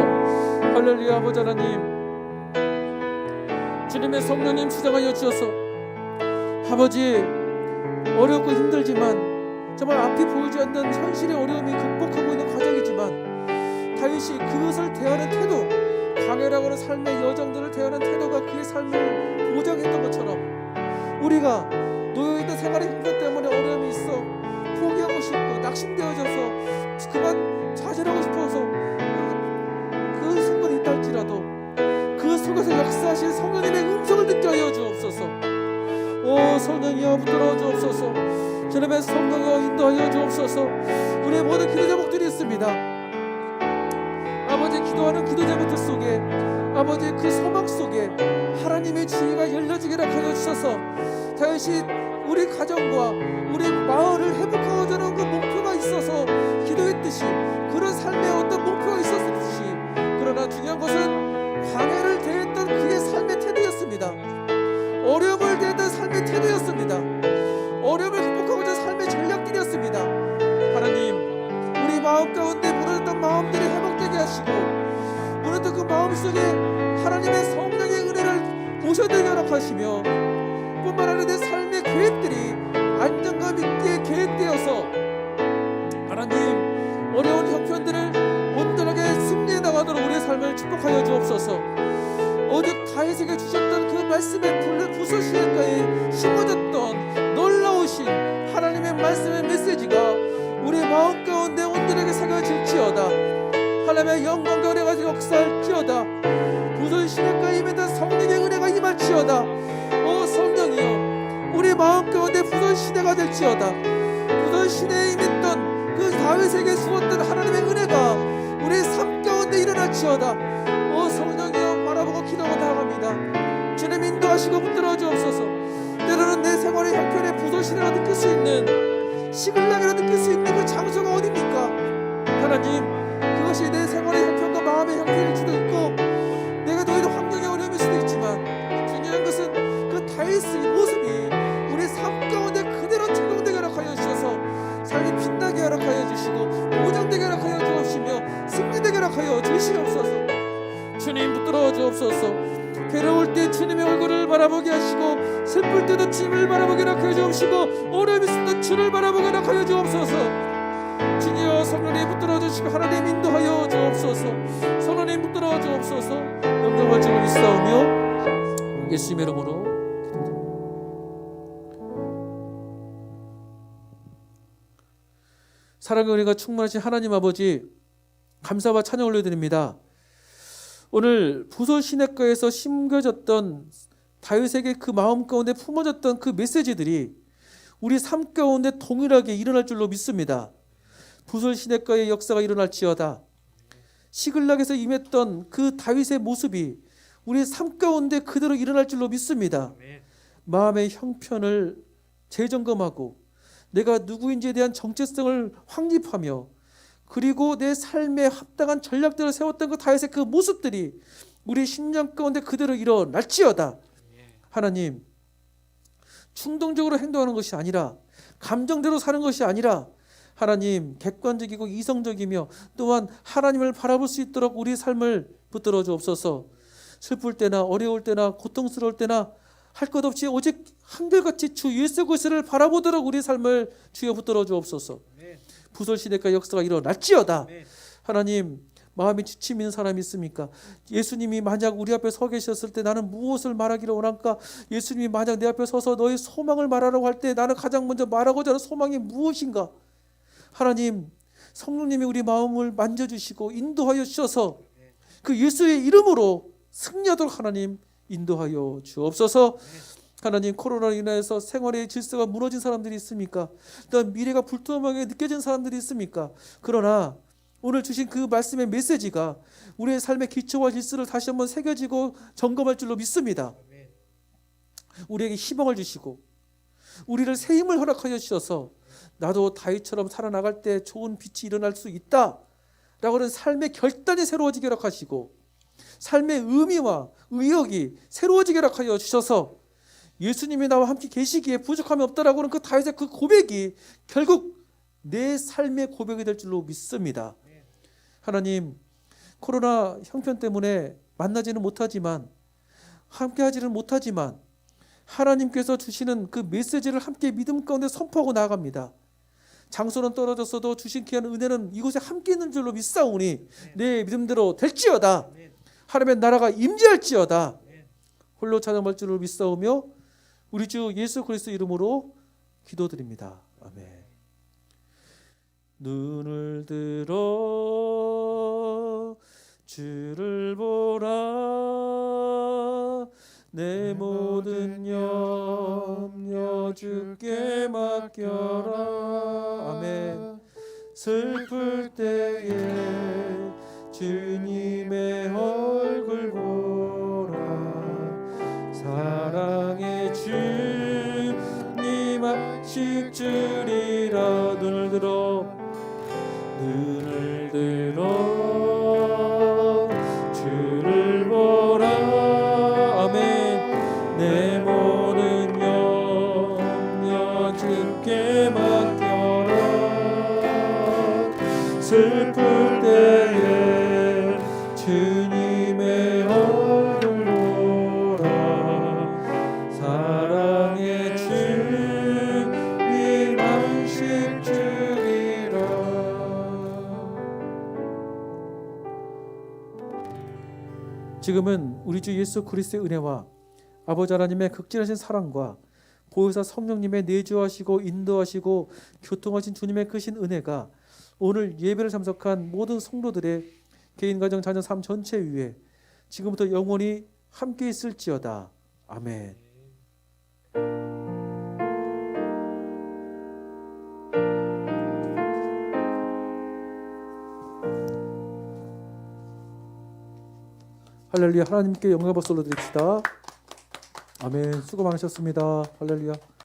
S1: 할렐루야. 아버지 하나님, 주님의 성령님 수장하여 주셔서 아버지, 어렵고 힘들지만 정말 앞이 보이지 않는 현실의 어려움이 극복하고 있는 과정이지만 다윗이 그것을 대하는 태도, 광야라고 하는 삶의 여정들을 대하는 태도가 그의 삶을 보장했던 것처럼 우리가 놓여있는 생활의 형편 때문에 어려움이 있어 포기하고 싶고 낙심되어져서 그만 좌절하고 싶어서 그 순간이 있다 할지라도 그 속에서 역사하신 성령님의 음성을 듣게 하여 주옵소서. 오 성령이여 붙들어 주옵소서. 주님의 성령이여 인도하여 주옵소서. 우리의 모든 기도 제목들이 있습니다. 아버지, 기도하는 기도 제목들 속에 아버지 그 소망 속에 하나님의 지혜가 열려지기를 하여 주셔서 다윗이 우리 가정과 우리 마을을 회복하고자 하는 그 목표가 있어서 기도했듯이 그런 삶에 어떤 목표가 있었듯이, 그러나 중요한 것은 광야를 대했던 그의 삶의 태도였습니다. 어려움을 대했던 삶의 태도였습니다. 어려움을 극복하고자 삶의 전략들이었습니다. 하나님, 우리 마음 가운데 무너졌던 마음들이 회복되게 하시고 무너졌던 그 마음속에 하나님의 성령의 은혜를 오셔되게 허락하시며 뿐만 아니라 내 삶의 계획들이 안정감 있게 계획되어서 하나님 어려운 형편들을 온전하게 승리해 나가도록 우리의 삶을 축복하여 주옵소서. 오직 다윗에게 주셨던 그 말씀의 부서시에까지 심어졌던 놀라우신 하나님의 말씀의 메시지가 우리의 마음 가운데 온전하게 새겨질지어다. 하나님의 영광과 은혜가 역사할지어다. 부서시에까지 임했던 성령의 은혜가 임할지어다. 오 성령이여, 우리 마음 가운데 부서시대가 될지어다. 부서시대에 임했던 그 다윗에게 주었던 하나님의 은혜가 우리의 삶 가운데 일어날지어다. 오 성령이여, 바라보고 기도하고 나아갑니다. 주님 인도하시고 붙들어 주옵소서. 때로는 내 생활의 형편에 부서시대가 느낄 수 있는, 시글락이라 느낄 수 있는 그 장소가 어디입니까? 하나님, 그것이 내 생활의 형편과 마음의 형편일 수도 있고 내가 놓이는 환경의 어려움일 수도 있지만 중요한 것은 그 다윗의 모습이 우리 삶 가운데 그대로 적용되게 허락하여 주셔서 삶이 빛나게 허락하여 주시고 보장되게 허락하여 주옵시며 승리되게 허락하여 주시옵소서. 주님 붙들어 주옵소서. 괴로울 때 주님의 얼굴을 바라보게 하시고 슬플 때도 주님을 바라보게 허락하여 주옵시고 어려움이 있을 때 주를 바라보게 허락하여 주옵소서. 주여 성령님 붙들어 주시고 하나님 인도하여 주옵소서. 성령님 붙들어 주옵소서. 영광을 주를 있사오며 예수님의 이름으로 사랑의 은혜가 충만하신 하나님 아버지, 감사와 찬양 올려드립니다. 오늘 부설 시냇가에서 심겨졌던 다윗에게 그 마음 가운데 품어졌던 그 메시지들이 우리 삶 가운데 동일하게 일어날 줄로 믿습니다. 부설 시냇가의 역사가 일어날지어다. 시글락에서 임했던 그 다윗의 모습이 우리 삶 가운데 그대로 일어날 줄로 믿습니다. 마음의 형편을 재점검하고 내가 누구인지에 대한 정체성을 확립하며 그리고 내 삶에 합당한 전략들을 세웠던 그 다윗의 그 모습들이 우리 심령 가운데 그대로 일어날지어다. 하나님, 충동적으로 행동하는 것이 아니라 감정대로 사는 것이 아니라 하나님 객관적이고 이성적이며 또한 하나님을 바라볼 수 있도록 우리 삶을 붙들어 주옵소서. 슬플 때나 어려울 때나 고통스러울 때나 할 것 없이 오직 한결같이 주 예수 그리스도를 바라보도록 우리 삶을 주여 붙들어 주옵소서. 부설 시대가 역사가 일어날지어다. 하나님 마음이 지침 있는 사람이 있습니까? 예수님이 만약 우리 앞에 서 계셨을 때 나는 무엇을 말하기를 원할까? 예수님이 만약 내 앞에 서서 너의 소망을 말하라고 할 때 나는 가장 먼저 말하고자 하는 소망이 무엇인가? 하나님, 성령님이 우리 마음을 만져주시고 인도하여 주셔서 그 예수의 이름으로 승리하도록 하나님 인도하여 주옵소서. 하나님, 코로나로 인해서 생활의 질서가 무너진 사람들이 있습니까? 또한 미래가 불투명하게 느껴진 사람들이 있습니까? 그러나 오늘 주신 그 말씀의 메시지가 우리의 삶의 기초와 질서를 다시 한번 새겨지고 점검할 줄로 믿습니다. 우리에게 희망을 주시고 우리를 새 힘을 허락하여 주셔서 나도 다윗처럼 살아나갈 때 좋은 빛이 일어날 수 있다 라고 하는 삶의 결단이 새로워지게 허락하시고 삶의 의미와 의욕이 새로워지게 허락하여 주셔서 예수님이 나와 함께 계시기에 부족함이 없다라고 하는 그 다윗의 그 고백이 결국 내 삶의 고백이 될 줄로 믿습니다. 하나님, 코로나 형편 때문에 만나지는 못하지만 함께 하지는 못하지만 하나님께서 주시는 그 메시지를 함께 믿음 가운데 선포하고 나아갑니다. 장소는 떨어졌어도 주신 귀한 은혜는 이곳에 함께 있는 줄로 믿사오니 내 믿음대로 될지어다. 하나님의 나라가 임재할지어다. 홀로 찬양할 줄로 믿사오며 우리 주 예수 그리스도 이름으로 기도드립니다. 아멘. 눈을 들어 주를 보라. 내 모든 염려 주께 맡겨라. 아멘. 슬플 때에 주님의 얼굴 보라. 사랑의 주님 아실 줄이라. 눈을 들어 주를 보라. 아멘. 내 모든 염려 주께 맡겨라. 슬플 때에 주님의 얼굴 보라. 사랑의 주님 안식 주리라. 지금은 우리 주 예수 그리스도의 은혜와 아버지 하나님의 극진하신 사랑과 보혜사 성령님의 내주하시고 인도하시고 교통하신 주님의 크신 은혜가 오늘 예배를 참석한 모든 성도들의 개인, 가정, 자녀, 삶 전체 위에 지금부터 영원히 함께 있을지어다. 아멘. 할렐루야. 하나님께 영광 박수 올려드립시다. 아멘. 수고 많으셨습니다. 할렐루야.